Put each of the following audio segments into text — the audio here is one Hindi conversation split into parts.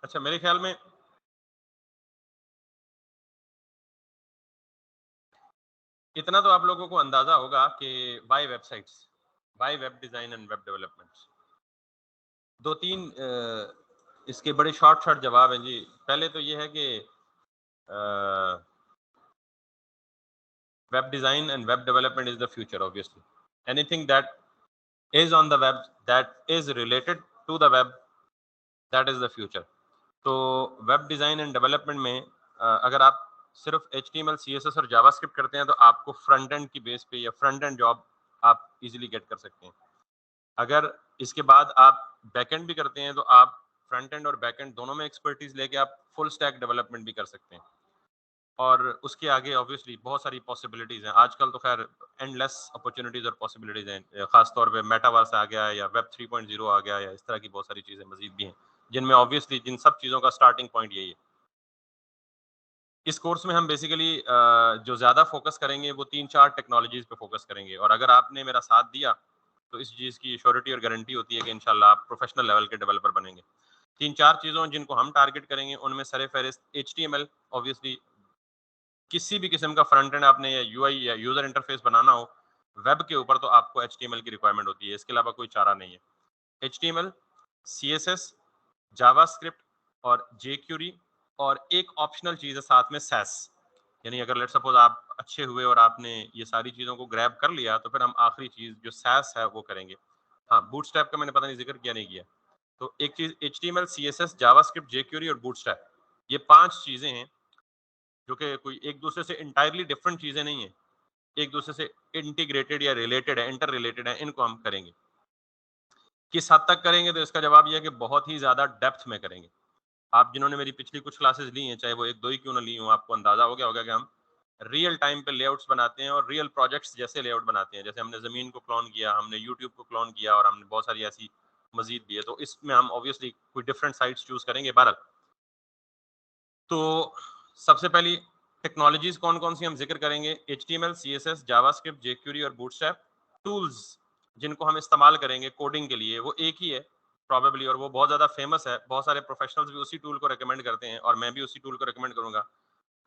अच्छा, मेरे ख्याल में इतना तो आप लोगों को अंदाजा होगा कि why websites, why web design and web development. दो तीन इसके बड़े शॉर्ट शॉर्ट जवाब हैं जी। पहले तो ये है कि web design and web development is the future, obviously. Anything that is on the web, that is related to the web, that is the future. तो वेब डिज़ाइन एंड डेवलपमेंट में अगर आप सिर्फ HTML, CSS और जावास्क्रिप्ट करते हैं तो आपको फ्रंट एंड की बेस पे या फ्रंट एंड जॉब आप इजीली गेट कर सकते हैं। अगर इसके बाद आप बैक एंड भी करते हैं तो आप फ्रंट एंड और बैक एंड दोनों में एक्सपर्टीज लेके आप फुल स्टैक डेवलपमेंट भी कर सकते हैं। और उसके आगे ऑब्वियसली बहुत सारी पॉसिबिलिटीज हैं। आजकल तो खैर एंडलेस अपॉर्चुनिटीज और पॉसिबिलिटीज हैं, खास तौर पे मेटावर्स आ गया है या वेब 3.0 आ गया है या इस तरह की बहुत सारी चीजें मजीद भी हैं, जिनमें ऑब्वियसली जिन सब चीज़ों का स्टार्टिंग पॉइंट यही है। इस कोर्स में हम बेसिकली जो ज़्यादा फोकस करेंगे वो 3-4 टेक्नोलॉजीज पे फोकस करेंगे, और अगर आपने मेरा साथ दिया तो इस चीज़ की श्योरिटी और गारंटी होती है कि इंशाल्लाह आप प्रोफेशनल लेवल के डेवलपर बनेंगे। 3-4 चीज़ों जिनको हम टारगेट करेंगे उनमें सर-ए-फ़हरिस्त HTML, ऑब्वियसली किसी भी किस्म का फ्रंट एंड आपने या यूआई या यूजर इंटरफेस बनाना हो वेब के ऊपर तो आपको HTML की रिक्वायरमेंट होती है, इसके अलावा कोई चारा नहीं है। HTML, CSS, जावास्क्रिप्ट और jQuery, और एक ऑप्शनल चीज है साथ में SAS। यानी अगर लेट सपोज आप अच्छे हुए और आपने ये सारी चीजों को ग्रैब कर लिया तो फिर हम आखिरी चीज जो SAS है वो करेंगे। हाँ, बूटस्ट्रैप का मैंने पता नहीं जिक्र किया नहीं किया। तो एक चीज HTML, CSS, जावास्क्रिप्ट, jQuery और बूटस्ट्रैप, ये 5 चीजें हैं जो कि कोई एक दूसरे से इंटायरली डिफरेंट चीजें नहीं है, एक दूसरे से इंटीग्रेटेड या रिलेटेड है, इंटर रिलेटेड है। इनको हम करेंगे। किस हद तक करेंगे तो इसका जवाब यह है कि बहुत ही ज्यादा डेप्थ में करेंगे। आप जिन्होंने मेरी पिछली कुछ क्लासेस ली हैं, चाहे वो एक दो ही क्यों ना ली हूँ, आपको अंदाजा हो गया होगा कि हम रियल टाइम पे लेआउट्स बनाते हैं और रियल प्रोजेक्ट्स जैसे लेआउट बनाते हैं। जैसे हमने जमीन को क्लोन किया, हमने यूट्यूब को क्लोन किया, और हमने बहुत सारी ऐसी मजीद भी है। तो इसमें हम ऑब्वियसली कोई डिफरेंट साइट्स चूज करेंगे। बहरहाल, तो सबसे पहली टेक्नोलॉजीज कौन कौन सी हम जिक्र करेंगे? HTML, CSS, जावास्क्रिप्ट, jQuery और बूटस्ट्रैप। टूल्स जिनको हम इस्तेमाल करेंगे कोडिंग के लिए वो एक ही है प्रॉबेबली, और वो बहुत ज़्यादा फेमस है। बहुत सारे प्रोफेशनल्स भी उसी टूल को रिकमेंड करते हैं और मैं भी उसी टूल को रिकमेंड करूंगा।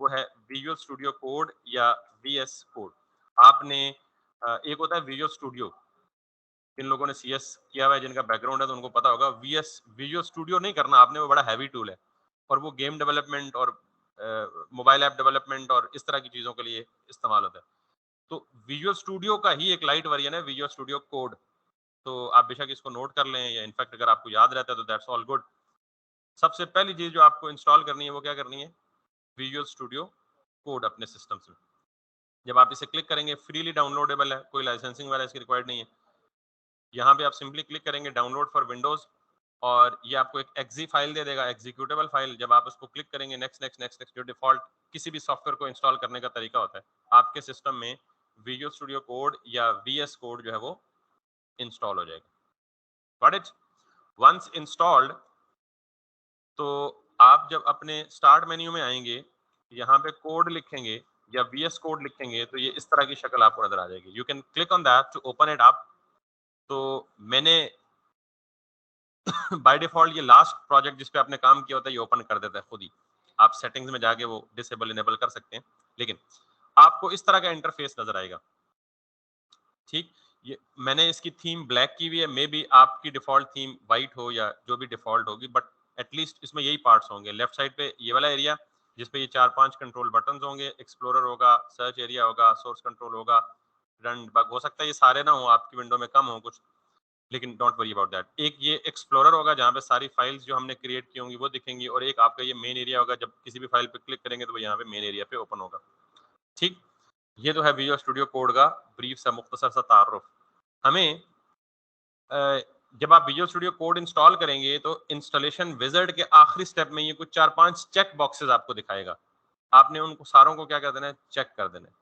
वो है विजुअल स्टूडियो कोड या VS कोड। आपने एक होता है विजुअल स्टूडियो, जिन लोगों ने CS किया हुआ है, जिनका बैकग्राउंड है, तो उनको पता होगा। विजुअल स्टूडियो नहीं करना आपने, वो बड़ा हैवी टूल है और वो गेम डेवलपमेंट और मोबाइल ऐप डेवलपमेंट और इस तरह की चीज़ों के लिए इस्तेमाल होता है। तो विजुअल स्टूडियो का ही एक लाइट वर्जन है विजुअल स्टूडियो कोड। तो आप बेशक इसको नोट कर लें, या इनफैक्ट अगर आपको याद रहता है तो दैट्स ऑल गुड। सबसे पहली चीज़ जो आपको इंस्टॉल करनी है वो क्या करनी है? विजुअल स्टूडियो कोड अपने सिस्टम में। जब आप इसे क्लिक करेंगे, फ्रीली डाउनलोडेबल है, कोई लाइसेंसिंग वगैरह इसकी रिक्वायर्ड नहीं है। यहाँ पे आप सिंपली क्लिक करेंगे डाउनलोड फॉर विंडोज, और ये आपको एक एक्जी फाइल दे देगा, एग्जीक्यूटेबल फाइल। जब आप उसको क्लिक करेंगे, नेक्स्ट नेक्स्ट नेक्स्ट नेक्स्ट, जो डिफॉल्ट किसी भी सॉफ्टवेयर को इंस्टॉल करने का तरीका होता है, आपके सिस्टम में विजुअल स्टूडियो कोड या VS कोड जो है वो इंस्टॉल हो जाएगा। Got it? वंस इंस्टॉल्ड, तो आप जब अपने स्टार्ट मेन्यू में आएंगे, यहाँ पे कोड लिखेंगे या VS कोड लिखेंगे तो ये इस तरह की शक्ल आपको नजर आ जाएगी। You can click on that to open it up. तो मैंने बाय डिफॉल्ट ये लास्ट प्रोजेक्ट जिस पे आपने काम किया होता है ये ओपन कर देता है खुद ही। आप सेटिंग्स में जाके वो डिसेबल इनेबल कर सकते हैं, लेकिन आपको इस तरह का इंटरफेस नजर आएगा। ठीक, ये मैंने इसकी थीम ब्लैक की हुई है, मे बी आपकी डिफॉल्ट थीम वाइट हो या जो भी डिफॉल्ट होगी, बट एटलीस्ट इसमें यही पार्ट्स होंगे। लेफ्ट साइड पे ये वाला एरिया जिसपे ये 4-5 कंट्रोल बटन होंगे, एक्सप्लोरर होगा, सर्च एरिया होगा, सोर्स कंट्रोल होगा, रन बग। हो सकता है ये सारे ना हो, आपकी विंडो में कम हो कुछ, लेकिन डोंट वरी अबाउट दैट। एक ये एक्सप्लोरर होगा जहाँ पे सारी फाइल्स जो हमने क्रिएट की होंगी वो दिखेंगी, और एक आपका ये मेन एरिया होगा, जब किसी भी फाइल पे क्लिक करेंगे तो वो यहाँ पे मेन एरिया पे ओपन होगा। ठीक, ये तो है विजुअल स्टूडियो कोड का ब्रीफ सा मुख्तसर सा तारुफ। हमें जब आप विजुअल स्टूडियो कोड इंस्टॉल करेंगे तो इंस्टॉलेशन विजार्ड के आखिरी स्टेप में ये कुछ 4-5 चेक बॉक्सेस आपको दिखाएगा। आपने उनको सारों को क्या कर देना है? चेक कर देना है।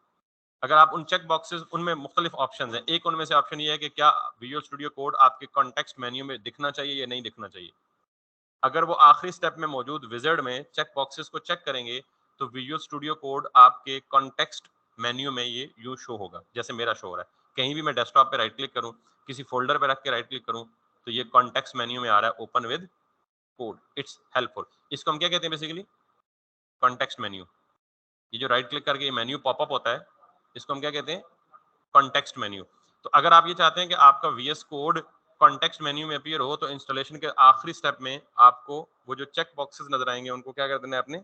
अगर आप उन चेक बॉक्सेस, उनमें मुख्तलिफ ऑप्शन हैं। एक उनमें से ऑप्शन ये है कि क्या विजुअल स्टूडियो कोड आपके कॉन्टेक्स्ट मेन्यू में दिखना चाहिए या नहीं दिखना चाहिए। अगर वो आखिरी स्टेप में मौजूद विजार्ड में चेक बॉक्सेस को चेक करेंगे तो विजुअल स्टूडियो कोड आपके कॉन्टेक्स्ट मेन्यू में ये यू शो होगा, जैसे मेरा शो हो रहा है। कहीं भी मैं डेस्कटॉप पे राइट क्लिक करूं, किसी फोल्डर पे रख के राइट क्लिक करूं, तो ये कॉन्टेक्स्ट मेन्यू में आ रहा है open with code, it's helpful. इसको हम क्या कहते हैं बेसिकली? Context menu. ये जो राइट क्लिक करके मेन्यू पॉपअप होता है, इसको हम क्या कहते हैं? Context menu. तो अगर आप ये चाहते हैं कि आपका VS कोड कॉन्टेक्स्ट मेन्यू में अपीयर हो, तो इंस्टॉलेशन के आखिरी स्टेप में आपको वो जो चेक बॉक्सेस नजर आएंगे उनको क्या कर देना है? अपने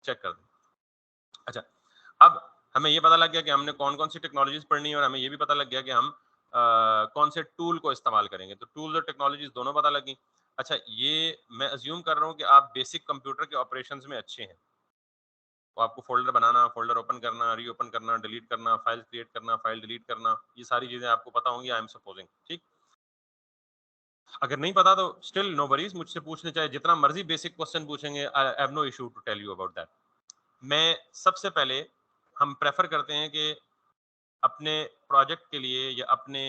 चेक कर देना। अच्छा, अब हमें ये पता लग गया कि हमने कौन कौन सी टेक्नोलॉजीज पढ़नी है, और हमें ये भी पता लग गया कि हम कौन से टूल को इस्तेमाल करेंगे। तो टूल्स और टेक्नोलॉजीज दोनों पता लगी। अच्छा, ये मैं अज्यूम कर रहा हूँ कि आप बेसिक कंप्यूटर के ऑपरेशंस में अच्छे हैं। तो आपको फोल्डर बनाना, फोल्डर ओपन करना, रीओपन करना, डिलीट करना, फाइल क्रिएट करना, फाइल डिलीट करना, ये सारी चीजें आपको पता होंगी, आई एम सपोजिंग। ठीक, अगर नहीं पता तो स्टिल नो वरीज, मुझसे पूछने चाहे जितना मर्जी बेसिक क्वेश्चन पूछेंगे, I have no issue to tell you about that. मैं सबसे पहले हम प्रेफर करते हैं कि अपने प्रोजेक्ट के लिए या अपने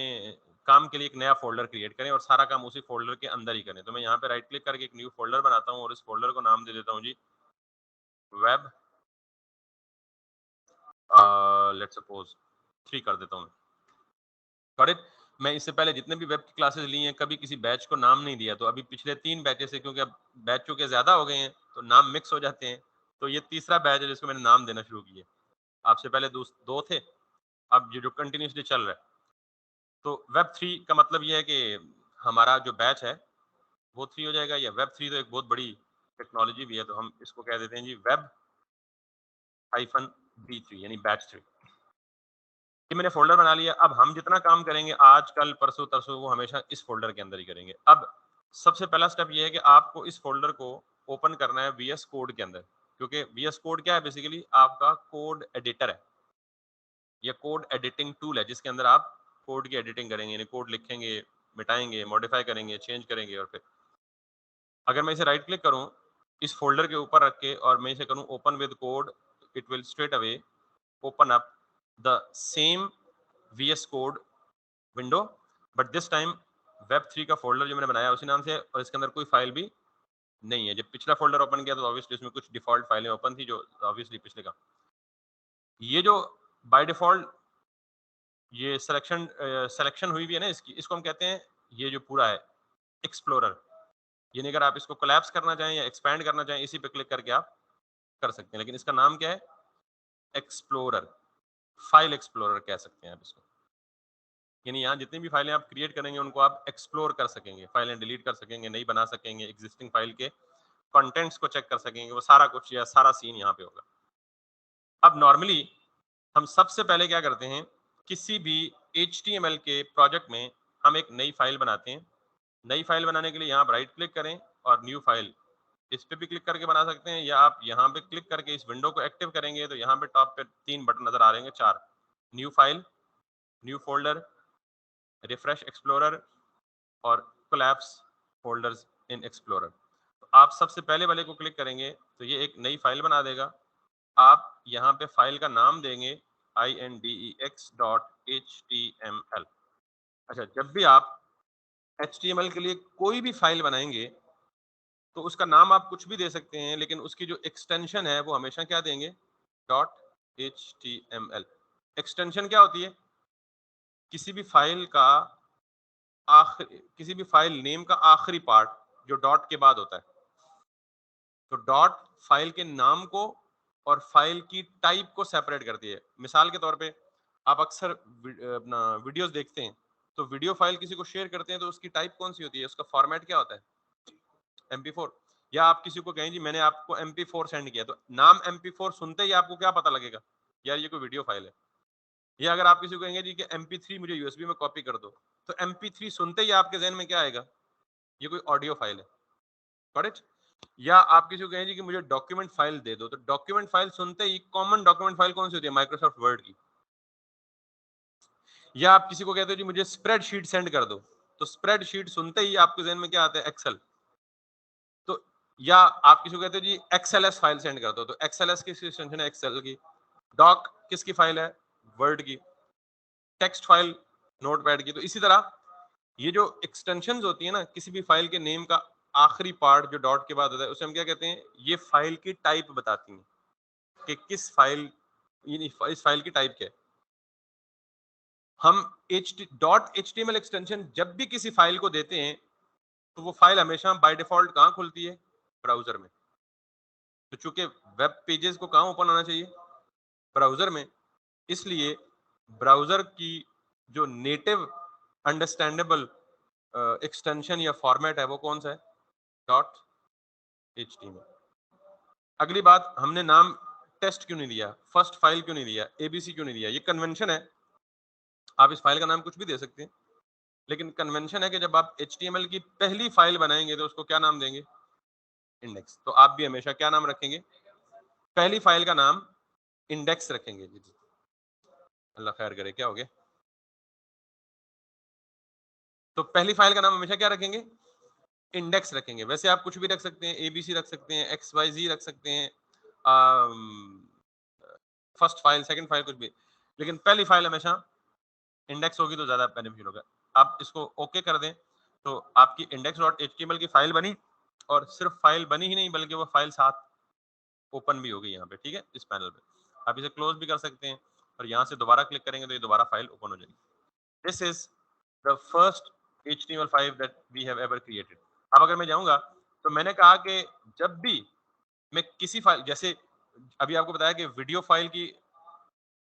काम के लिए एक नया फोल्डर क्रिएट करें और सारा काम उसी फोल्डर के अंदर ही करें। तो मैं यहाँ पे राइट क्लिक करके एक न्यू फोल्डर बनाता हूँ और इस फोल्डर को नाम दे देता हूँ जी वेब, लेट्स सपोज 3 कर देता हूँ। Got it? मैं इससे पहले जितने भी वेब की क्लासेस ली हैं, कभी किसी बैच को नाम नहीं दिया। तो अभी पिछले 3 बैचेस से, क्योंकि अब बैच चूंकि ज्यादा हो गए हैं तो नाम मिक्स हो जाते हैं, तो ये तीसरा बैच है जिसको मैंने नाम देना शुरू किया। आपसे पहले दो थे, अब ये जो कंटिन्यूसली चल रहा है। तो वेब 3 का मतलब ये है कि हमारा जो बैच है वो 3 हो जाएगा, या वेब 3 तो एक बहुत बड़ी टेक्नोलॉजी भी है, तो हम इसको कह देते हैं जी वेब -B3 यानी बैच 3। ये मैंने फोल्डर बना लिया। अब हम जितना काम करेंगे आज, कल, परसों, तरसों, वो हमेशा इस फोल्डर के अंदर ही करेंगे। अब सबसे पहला स्टेप ये है कि आपको इस फोल्डर को ओपन करना है VS कोड के अंदर, क्योंकि VS कोड क्या है? बेसिकली आपका कोड एडिटर है, या कोड एडिटिंग टूल है, जिसके अंदर आप कोड की एडिटिंग करेंगे, यानी कोड लिखेंगे, मिटाएंगे, मॉडिफाई करेंगे, चेंज करेंगे। और फिर अगर मैं इसे राइट क्लिक करूं इस फोल्डर के ऊपर रख के और मैं इसे करूं open with code, it will straight away open up the same VS code window, but this time web 3 का फोल्डर जो मैंने बनाया उसी नाम से है, और इसके अंदर कोई फाइल भी नहीं है। जब पिछला फोल्डर ओपन किया तो ऑब्वियसली उसमें कुछ डिफॉल्ट फाइलें ओपन थी, जो ऑब्वियसली पिछले का। ये जो बाय डिफॉल्ट ये सिलेक्शन हुई भी है ना इसकी, इसको हम कहते हैं, ये जो पूरा है एक्सप्लोरर। यानी अगर आप इसको कोलैप्स करना चाहें या एक्सपैंड करना चाहें, इसी पे क्लिक करके आप कर सकते हैं, लेकिन इसका नाम क्या है? एक्सप्लोरर, फाइल एक्सप्लोरर कह सकते हैं आप इसको। यानी यहाँ जितनी भी फाइलें आप क्रिएट करेंगे उनको आप एक्सप्लोर कर सकेंगे, फाइलें डिलीट कर सकेंगे, नई बना सकेंगे, एग्जिस्टिंग फाइल के कंटेंट्स को चेक कर सकेंगे, वो सारा कुछ या सारा सीन यहाँ पे होगा। अब नॉर्मली हम सबसे पहले क्या करते हैं? किसी भी HTML के प्रोजेक्ट में हम एक नई फाइल बनाते हैं। नई फाइल बनाने के लिए यहाँ राइट क्लिक करें और न्यू फाइल, इस पे भी क्लिक करके बना सकते हैं, या आप यहाँ पे क्लिक करके इस विंडो को एक्टिव करेंगे तो यहाँ पे टॉप पे 3 बटन नजर आ रहे हैं, 4, new file, new folder, refresh explorer और कोलैप्स फोल्डर्स इन एक्सप्लोरर। तो आप सबसे पहले वाले को क्लिक करेंगे तो ये एक नई फाइल बना देगा। आप यहाँ पे फाइल का नाम देंगे index.html। अच्छा, जब भी आप HTML के लिए कोई भी फाइल बनाएंगे तो उसका नाम आप कुछ भी दे सकते हैं, लेकिन उसकी जो एक्सटेंशन है वो हमेशा क्या देंगे? .html। एक्सटेंशन क्या होती है? किसी भी फाइल का आखिरी, किसी भी फाइल नेम का आखिरी पार्ट जो डॉट के बाद होता है, तो डॉट फाइल के नाम को और फाइल की टाइप को सेपरेट करती है। मिसाल के तौर पे आप अक्सर अपना वीडियोस देखते हैं, तो वीडियो फाइल किसी को शेयर करते हैं तो उसकी टाइप कौन सी होती है? उसका फॉर्मेट क्या होता है? MP4। या आप किसी को कहें जी मैंने आपको MP4 सेंड किया, तो नाम MP4 सुनते ही आपको क्या पता लगेगा? यार ये कोई वीडियो फाइल है। या अगर आप किसी को कहेंगे जी कि MP3 मुझे USB में कॉपी कर दो, तो MP3 सुनते ही आपके जहन में क्या आएगा? ये कोई ऑडियो फाइल है। Got it? या आप किसी को कहें जी कि मुझे डॉक्यूमेंट फाइल दे दो, तो डॉक्यूमेंट फाइल सुनते ही कॉमन डॉक्यूमेंट फाइल कौन सी होती है? माइक्रोसॉफ्ट वर्ड की। या आप किसी को कहते हो जी मुझे स्प्रेडशीट सेंड कर दो, तो स्प्रेडशीट सुनते ही आपके जहन में क्या आता है? एक्सेल। तो या आप किसी को कहते हो जी XLS फाइल सेंड कर दो, तो XLS किसकी एक्सटेंशन है? एक्सेल की। डॉक किसकी फाइल है? वर्ड की। टेक्स्ट फाइल नोटपैड की। तो इसी तरह ये जो एक्सटेंशंस होती है ना, किसी भी फाइल के नेम का आखिरी पार्ट जो डॉट के बाद होता है, उसे हम क्या कहते हैं? ये फाइल की टाइप बताती हैं कि किस फाइल, इस फाइल की टाइप क्या है। हम .html एक्सटेंशन जब भी किसी फाइल को देते हैं तो वो फाइल हमेशा बाय डिफॉल्ट कहाँ खुलती है? ब्राउजर में। तो चूंकि वेब पेजेस को कहाँ ओपन होना चाहिए, ब्राउजर में, इसलिए ब्राउजर की जो नेटिव अंडरस्टैंडेबल एक्सटेंशन या फॉर्मेट है वो कौन सा है, डॉट HTML। अगली बात, हमने नाम टेस्ट क्यों नहीं दिया, फर्स्ट फाइल क्यों नहीं दिया, ABC क्यों नहीं दिया? ये कन्वेंशन है, आप इस फाइल का नाम कुछ भी दे सकते हैं, लेकिन कन्वेंशन है कि जब आप HTML की पहली फाइल बनाएंगे तो उसको क्या नाम देंगे, इंडेक्स। तो आप भी हमेशा क्या नाम रखेंगे, पहली फाइल का नाम इंडेक्स रखेंगे। जी जी, अल्लाह खैर करे, क्या हो गया? तो पहली फाइल का नाम हमेशा क्या रखेंगे, इंडेक्स रखेंगे। वैसे आप कुछ भी रख सकते हैं, ABC रख सकते हैं, XYZ रख सकते हैं, फर्स्ट फाइल, सेकंड फाइल, कुछ भी, लेकिन पहली फाइल हमेशा इंडेक्स होगी तो ज्यादा बेनिफिट होगा। आप इसको ओके कर दें तो आपकी index.html की फाइल बनी, और सिर्फ फाइल बनी ही नहीं बल्कि वो फाइल साथ ओपन भी होगी यहाँ पे, ठीक है, इस पैनल पे। आप इसे क्लोज भी कर सकते हैं और यहाँ से दोबारा क्लिक करेंगे तो ये दोबारा फाइल ओपन हो जाएगी। This is the first HTML5 that we have ever created. अब अगर मैं जाऊंगा तो मैंने कहा कि जब भी मैं किसी फाइल, जैसे अभी आपको बताया कि वीडियो फाइल की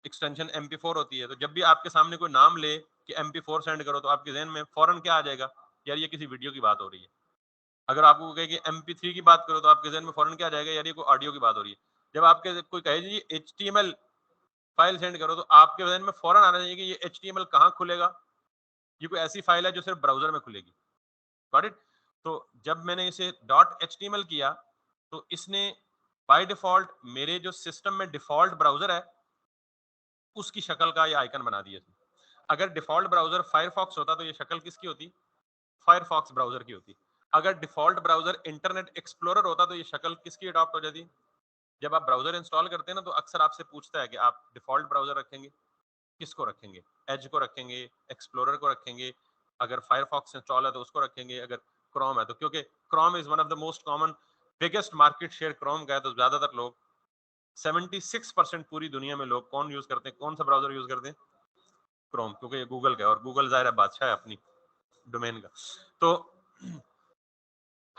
एक्सटेंशन MP4 होती है, तो जब भी आपके सामने कोई नाम ले कि MP4 सेंड करो तो आपके जहन में फौरन क्या आ जाएगा, यार ये किसी वीडियो की बात हो रही है। अगर आपको कहे कि MP3 की बात करो तो आपके जहन में फौरन क्या आ जाएगा, यार ये कोई ऑडियो की बात हो रही है। जब आपके कोई कहे जी HTML फाइल सेंड करो तो आपके जहन में फौरन आना चाहिए कि ये HTML कहाँ खुलेगा, ये कोई ऐसी फाइल है जो सिर्फ ब्राउजर में खुलेगी। Got it? तो जब मैंने इसे .html किया तो इसने बाय डिफॉल्ट मेरे जो सिस्टम में डिफॉल्ट ब्राउजर है उसकी शक्ल का ये आइकन बना दिया। अगर डिफॉल्ट ब्राउजर फायरफॉक्स होता तो ये शक्ल किसकी होती, फायरफॉक्स ब्राउजर की होती। अगर डिफॉल्ट ब्राउजर इंटरनेट एक्सप्लोरर होता तो ये शक्ल किसकी अडॉप्ट हो जाती। जब आप ब्राउजर इंस्टॉल करते हैं ना तो अक्सर आपसे पूछता है कि आप डिफॉल्ट ब्राउजर रखेंगे, किसको रखेंगे, एज को रखेंगे, एक्सप्लोरर को रखेंगे, अगर फायरफॉक्स इंस्टॉल है तो उसको रखेंगे, अगर क्रोम है तो, क्योंकि Chrome is one of the most common, biggest market share Chrome का है, तो ज्यादातर लोग 76% पूरी दुनिया में लोग कौन यूज करते हैं, कौन सा ब्राउजर यूज करते हैं, क्रोम, क्योंकि ये गूगल का है और गूगल जाहिर है बादशाह है अपनी डोमेन का। तो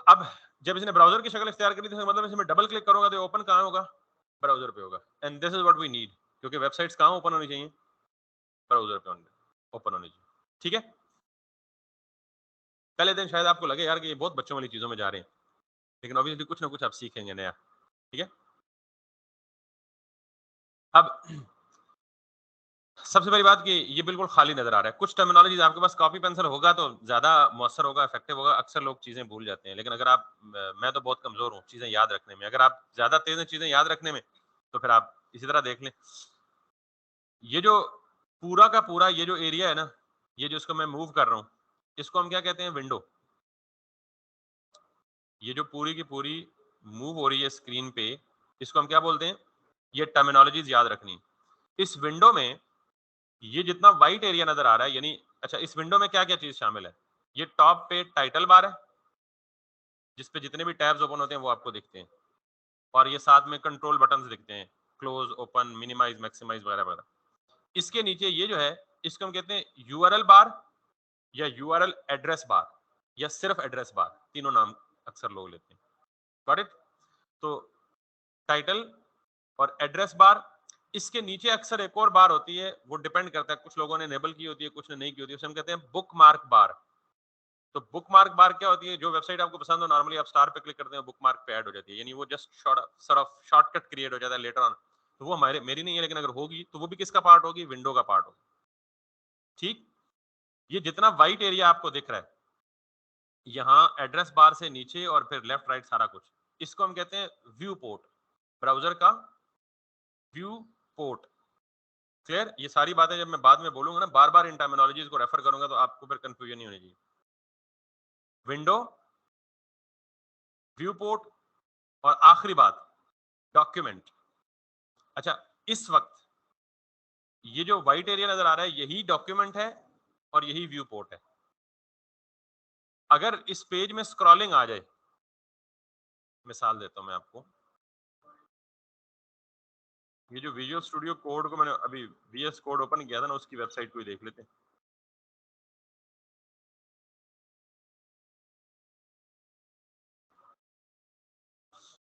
अब जब इसने ब्राउजर की शक्ल इख्तियार करी तो मतलब इसमें डबल क्लिक करूंगा तो ओपन कहाँ होगा, ब्राउजर पे होगा। And this is what we need, क्योंकि वेबसाइट्स कहाँ ओपन होनी चाहिए, ब्राउजर पे ओपन होनी चाहिए। ठीक है, पहले दिन शायद आपको लगे यार कि ये बहुत बच्चों वाली चीजों में जा रहे हैं, लेकिन ऑब्वियसली कुछ ना कुछ आप सीखेंगे नया। ठीक है, अब सबसे बड़ी बात कि ये बिल्कुल खाली नजर आ रहा है। कुछ टर्मिनोलॉजीज आपके पास कॉपी पेंसिल होगा तो ज्यादा मौसर होगा, इफेक्टिव होगा। अक्सर लोग चीजें भूल जाते हैं, लेकिन अगर आप, मैं तो बहुत कमजोर हूँ चीजें याद रखने में, अगर आप ज्यादा तेज हैं चीजें याद रखने में तो फिर आप इसी तरह देख लें। ये जो पूरा का पूरा ये जो एरिया है ना, ये जो इसको मैं मूव कर रहा हूँ, इसको हम क्या कहते हैं, विंडो। ये जो पूरी की पूरी मूव हो रही है स्क्रीन पे, इसको हम क्या बोलते हैं, ये टर्मिनोलॉजीज याद रखनी। इस विंडो में ये जितना व्हाइट एरिया नजर आ रहा है, यानी अच्छा, इस विंडो में क्या क्या चीज शामिल है, ये टॉप पे टाइटल बार है जिसपे जितने भी टैब्स ओपन होते हैं वो आपको दिखते हैं, और ये साथ में कंट्रोल बटन्स दिखते हैं, क्लोज, ओपन, मिनिमाइज, मैक्सिमाइज वगैरह वगैरह। इसके नीचे ये जो है इसको हम कहते हैं यूआरएल बार या यूआरएल एड्रेस बार या सिर्फ एड्रेस बार, तीनों नाम अक्सर लोग लेते हैं। Got it? तो टाइटल और एड्रेस बार, इसके नीचे अक्सर एक और बार होती है, वो डिपेंड करता है, कुछ लोगों ने इनेबल की होती है, कुछ ने नहीं की होती है, उसे हम कहते हैं बुक मार्क बार। तो बुक मार्क बार क्या होती है, जो वेबसाइट आपको पसंद हो, नॉर्मली आप स्टार पे क्लिक करते हैं, बुक मार्क पे ऐड हो जाती है, यानी वो जस्ट शॉर्टकट क्रिएट हो जाता है लेटर ऑन। तो वो हमारे, मेरी नहीं है, लेकिन अगर होगी तो वो भी किसका पार्ट होगी, विंडो का पार्ट होगी। ठीक, ये जितना व्हाइट एरिया आपको दिख रहा है यहाँ एड्रेस बार से नीचे और फिर लेफ्ट राइट सारा कुछ, इसको हम कहते हैं व्यू पोर्ट, ब्राउजर का व्यू पोर्ट। क्लियर? ये सारी बातें जब मैं बाद में बोलूंगा ना, बार बार इन टर्मिनोलॉजीज को रेफर करूंगा तो आपको फिर कंफ्यूजन नहीं होनी चाहिए। विंडो, व्यू पोर्ट, और आखिरी बात डॉक्यूमेंट। अच्छा, इस वक्त ये जो व्हाइट एरिया नजर आ रहा है यही डॉक्यूमेंट है और यही व्यू पोर्ट है। अगर इस पेज में स्क्रॉलिंग आ जाए, मिसाल देता हूं मैं आपको, ये जो विजुअल स्टूडियो कोड को मैंने अभी VS कोड ओपन किया था ना, उसकी वेबसाइट को ही देख लेते हैं।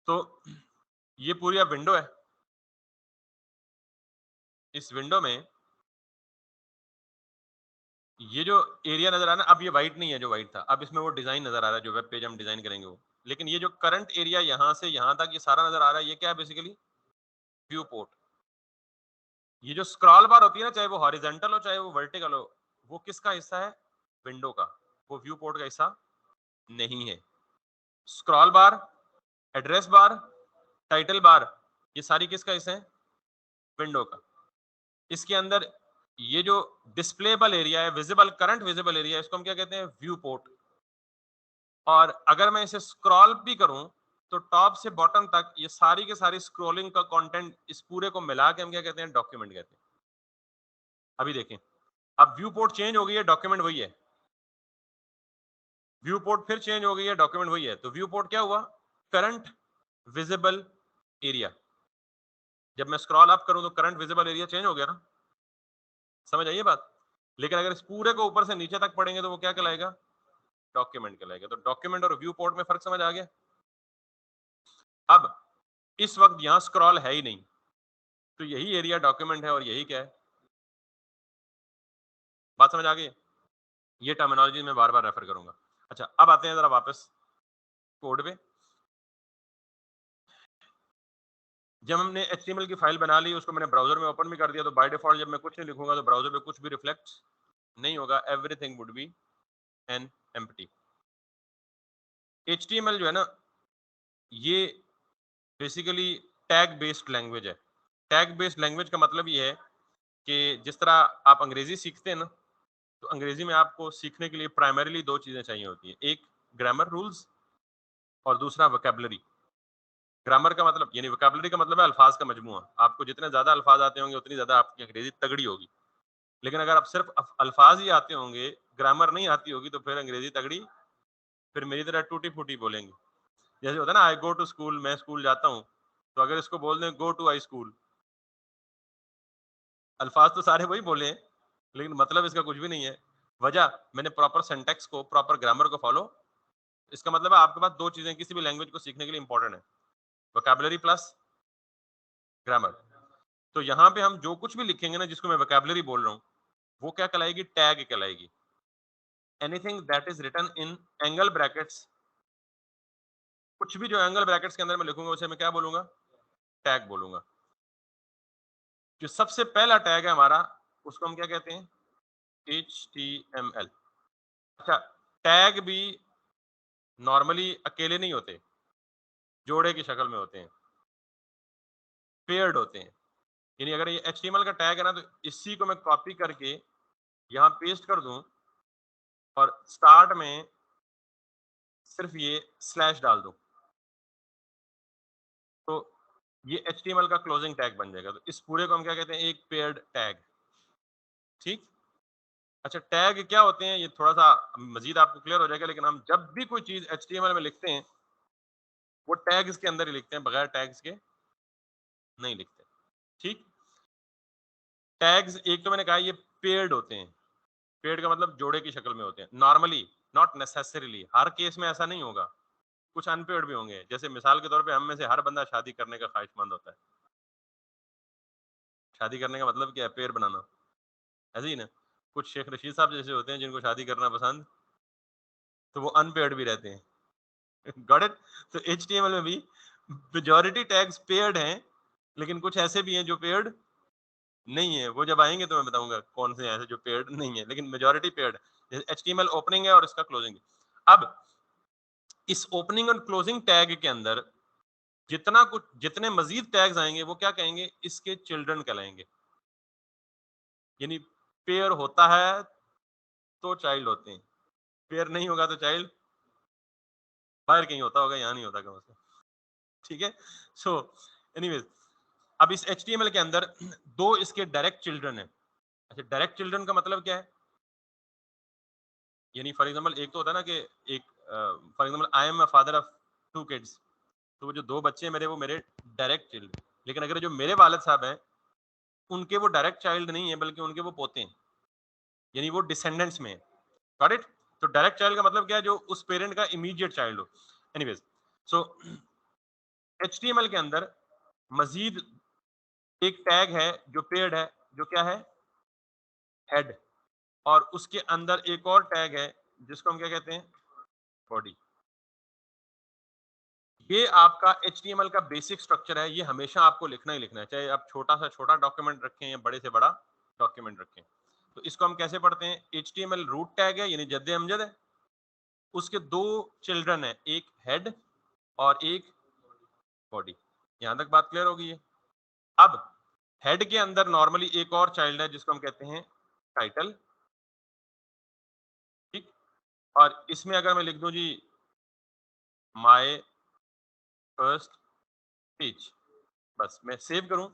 तो ये पूरी अब विंडो है। इस विंडो में ये जो एरिया नजर आ रहा है, अब ये व्हाइट नहीं है जो व्हाइट था, अब इसमें वो डिजाइन नजर आ रहा है जो वेब पेज हम डिजाइन करेंगे वो। लेकिन ये जो करंट एरिया यहाँ से यहाँ तक ये सारा नजर आ रहा है, ये क्या है बेसिकली? View port. ये जो स्क्रॉल बार होती है ना, चाहे वो हॉरिजेंटल हो चाहे वो वर्टिकल हो, वो किसका हिस्सा है? विंडो का। वो व्यू पोर्ट का हिस्सा नहीं है। स्क्रॉल बार, एड्रेस बार, टाइटल बार, ये सारी किसका हिस्सा है? विंडो का। इसके अंदर ये जो डिस्प्लेबल एरिया है, विजिबल, करंट विजिबल एरिया, इसको हम क्या कहते हैं? View port. और अगर मैं इसे स्क्रॉल भी करूं तो टॉप से बॉटम तक ये सारी के सारी स्क्रॉलिंग का कंटेंट, इस पूरे को मिला के हम क्या कहते हैं? डॉक्यूमेंट कहते हैं। अभी देखें, अब व्यू पोर्ट चेंज हो गई है, डॉक्यूमेंट वही है। व्यू पोर्ट फिर चेंज हो गई है, डॉक्यूमेंट वही है। तो व्यू पोर्ट क्या हुआ? Current visible area. जब मैं स्क्रॉल अप करूं तो करंट विजिबल एरिया चेंज हो गया ना, समझ आइए बात। लेकिन अगर इस पूरे को ऊपर से नीचे तक पढ़ेंगे तो वो क्या कहलाएगा? डॉक्यूमेंट कहलाएगा। तो डॉक्यूमेंट और व्यू पोर्ट में फर्क समझ आ गया। अब इस वक्त यहां स्क्रॉल है ही नहीं, तो यही एरिया डॉक्यूमेंट है और यही क्या है? बात समझ आ गई? ये टर्मिनोलॉजी मैं बार बार रेफर करूंगा। अच्छा, अब आते हैं जरा वापस कोड पे। जब हमने HTML की फाइल बना ली, उसको मैंने ब्राउजर में ओपन भी कर दिया, तो बाय डिफॉल्ट जब मैं कुछ नहीं लिखूंगा तो ब्राउजर पे कुछ भी रिफ्लेक्ट नहीं होगा। Everything would be an empty. HTML जो है ना, ये बेसिकली टैग बेस्ड लैंग्वेज है। टैग बेस्ड लैंग्वेज का मतलब ये है कि जिस तरह आप अंग्रेजी सीखते हैं ना, तो अंग्रेजी में आपको सीखने के लिए प्राइमरीली दो चीजें चाहिए होती है। एक ग्रामर रूल्स और दूसरा वोकैबुलरी। ग्रामर का मतलब यानी वोकैबुलरी का मतलब है अल्फाज का मजमूआ। आपको जितने ज्यादा अल्फाज आते होंगे उतनी ज्यादा आपकी अंग्रेजी तगड़ी होगी। लेकिन अगर आप सिर्फ अल्फाज ही आते होंगे, ग्रामर नहीं आती होगी, तो फिर अंग्रेजी तगड़ी, फिर मेरी तरह टूटी फूटी बोलेंगे। जैसे होता है ना, आई गो टू स्कूल, मैं स्कूल जाता हूँ, तो अगर इसको बोल दें गो टू आई स्कूल, अल्फाज तो सारे वही बोले हैं लेकिन मतलब इसका कुछ भी नहीं है। वजह, मैंने प्रॉपर सिंटैक्स को, प्रॉपर ग्रामर को फॉलो। इसका मतलब है आपके पास दो चीजें किसी भी लैंग्वेज को सीखने के लिए इंपॉर्टेंट है, वोकैबुलरी प्लस ग्रामर। तो यहाँ पे हम जो कुछ भी लिखेंगे ना, जिसको मैं वोकैबुलरी बोल रहा हूँ, वो क्या कहलाएगी? टैग कहलाएगी। Anything that is written in angle brackets, कुछ भी जो एंगल ब्रैकेट्स के अंदर मैं लिखूंगा उसे मैं क्या बोलूंगा? टैग बोलूंगा। जो सबसे पहला टैग है हमारा, उसको हम क्या कहते हैं? HTML। अच्छा, टैग भी नॉर्मली अकेले नहीं होते, जोड़े की शक्ल में होते हैं, पेयर्ड होते हैं। यानी अगर ये HTML का टैग है ना, तो इसी को मैं कॉपी करके यहाँ पेस्ट कर दूं और स्टार्ट में सिर्फ ये स्लैश डाल दूं, तो ये HTML का क्लोजिंग टैग बन जाएगा। तो इस पूरे को हम क्या कहते हैं? एक पेयर्ड टैग। ठीक। अच्छा, टैग क्या होते हैं ये थोड़ा सा मजीद आपको क्लियर हो जाएगा, लेकिन हम जब भी कोई चीज HTML में लिखते हैं, वो टैग्स के अंदर ही लिखते हैं, बगैर टैग्स के नहीं लिखते। ठीक। टैग्स, एक तो मैंने कहा ये पेयर्ड होते हैं। पेयर्ड का मतलब जोड़े की शक्ल में होते हैं normally, not necessarily, her case में ऐसा नहीं होगा। कुछ अनपेयर्ड भी होंगे। जैसे मिसाल के तौर पे हम में से हर बंदा शादी करने का ख्वाहिशमंद होता है। शादी करने का मतलब क्या है? पेयर बनाना। ऐसे ही ना, कुछ शेख रशीद साहब जैसे होते हैं जिनको शादी करना पसंद, तो वो अनपेयर्ड भी रहते हैं। Got it? तो HTML में भी मेजॉरिटी टैग्स पेयर्ड हैं, लेकिन कुछ ऐसे भी हैं जो पेयर्ड नहीं है। वो जब आएंगे तो मैं बताऊंगा कौन से ऐसे जो पेयर्ड नहीं है, लेकिन मेजॉरिटी पेयर्ड है। जैसे HTML ओपनिंग है और इसका क्लोजिंग है। अब इस ओपनिंग और क्लोजिंग टैग के अंदर जितना कुछ, जितने मजीद टैग्स आएंगे वो क्या कहेंगे? इसके चिल्ड्रन कहलाएंगे। यानी पेयर होता है तो चाइल्ड होते हैं, पेयर नहीं होगा तो चाइल्ड बाहर कहीं होता होगा, यहाँ नहीं होता कम से कम। ठीक है। सो एनीवेज, अब इस HTML के अंदर दो इसके डायरेक्ट चिल्ड्रन है। अच्छा, डायरेक्ट चिल्ड्रन का मतलब क्या है? यानी फॉर एग्जांपल एक तो होता है ना कि एक, for example I am a father of 2 kids, तो वो जो दो बच्चे हैं मेरे, वो मेरे डायरेक्ट चिल्ड। लेकिन अगर जो मेरे वालिद साहब हैं, उनके वो डायरेक्ट चाइल्ड नहीं है, बल्कि उनके वो पोते हैं, यानी वो डिसेंडेंट्स में है। Got it? तो डायरेक्ट चाइल्ड का मतलब क्या है? जो उस पेरेंट का इमीडिएट चाइल्ड हो। एनीवेज, सो HTML के अंदर मजीद एक टैग है जो पेयर्ड है, जो क्या है, हेड, और उसके अंदर एक और टैग है जिसको हम क्या कहते हैं, बॉडी। ये आपका HTML का बेसिक स्ट्रक्चर है, ये हमेशा आपको लिखना ही लिखना है, चाहे आप छोटा सा छोटा डॉक्यूमेंट रखें या बड़े से बड़ा डॉक्यूमेंट रखें। तो इसको हम कैसे पढ़ते हैं, HTML रूट टैग है यानी जद्दे अमजद है, उसके दो चिल्ड्रन है, एक हेड और एक बॉडी। यहां तक बात क्लियर होगी है। अब हेड के अंदर नॉर्मली एक और चाइल्ड है जिसको हम कहते हैं टाइटल, ठीक। और इसमें अगर मैं लिख दूं जी माय फर्स्ट पेज, बस मैं सेव करूं,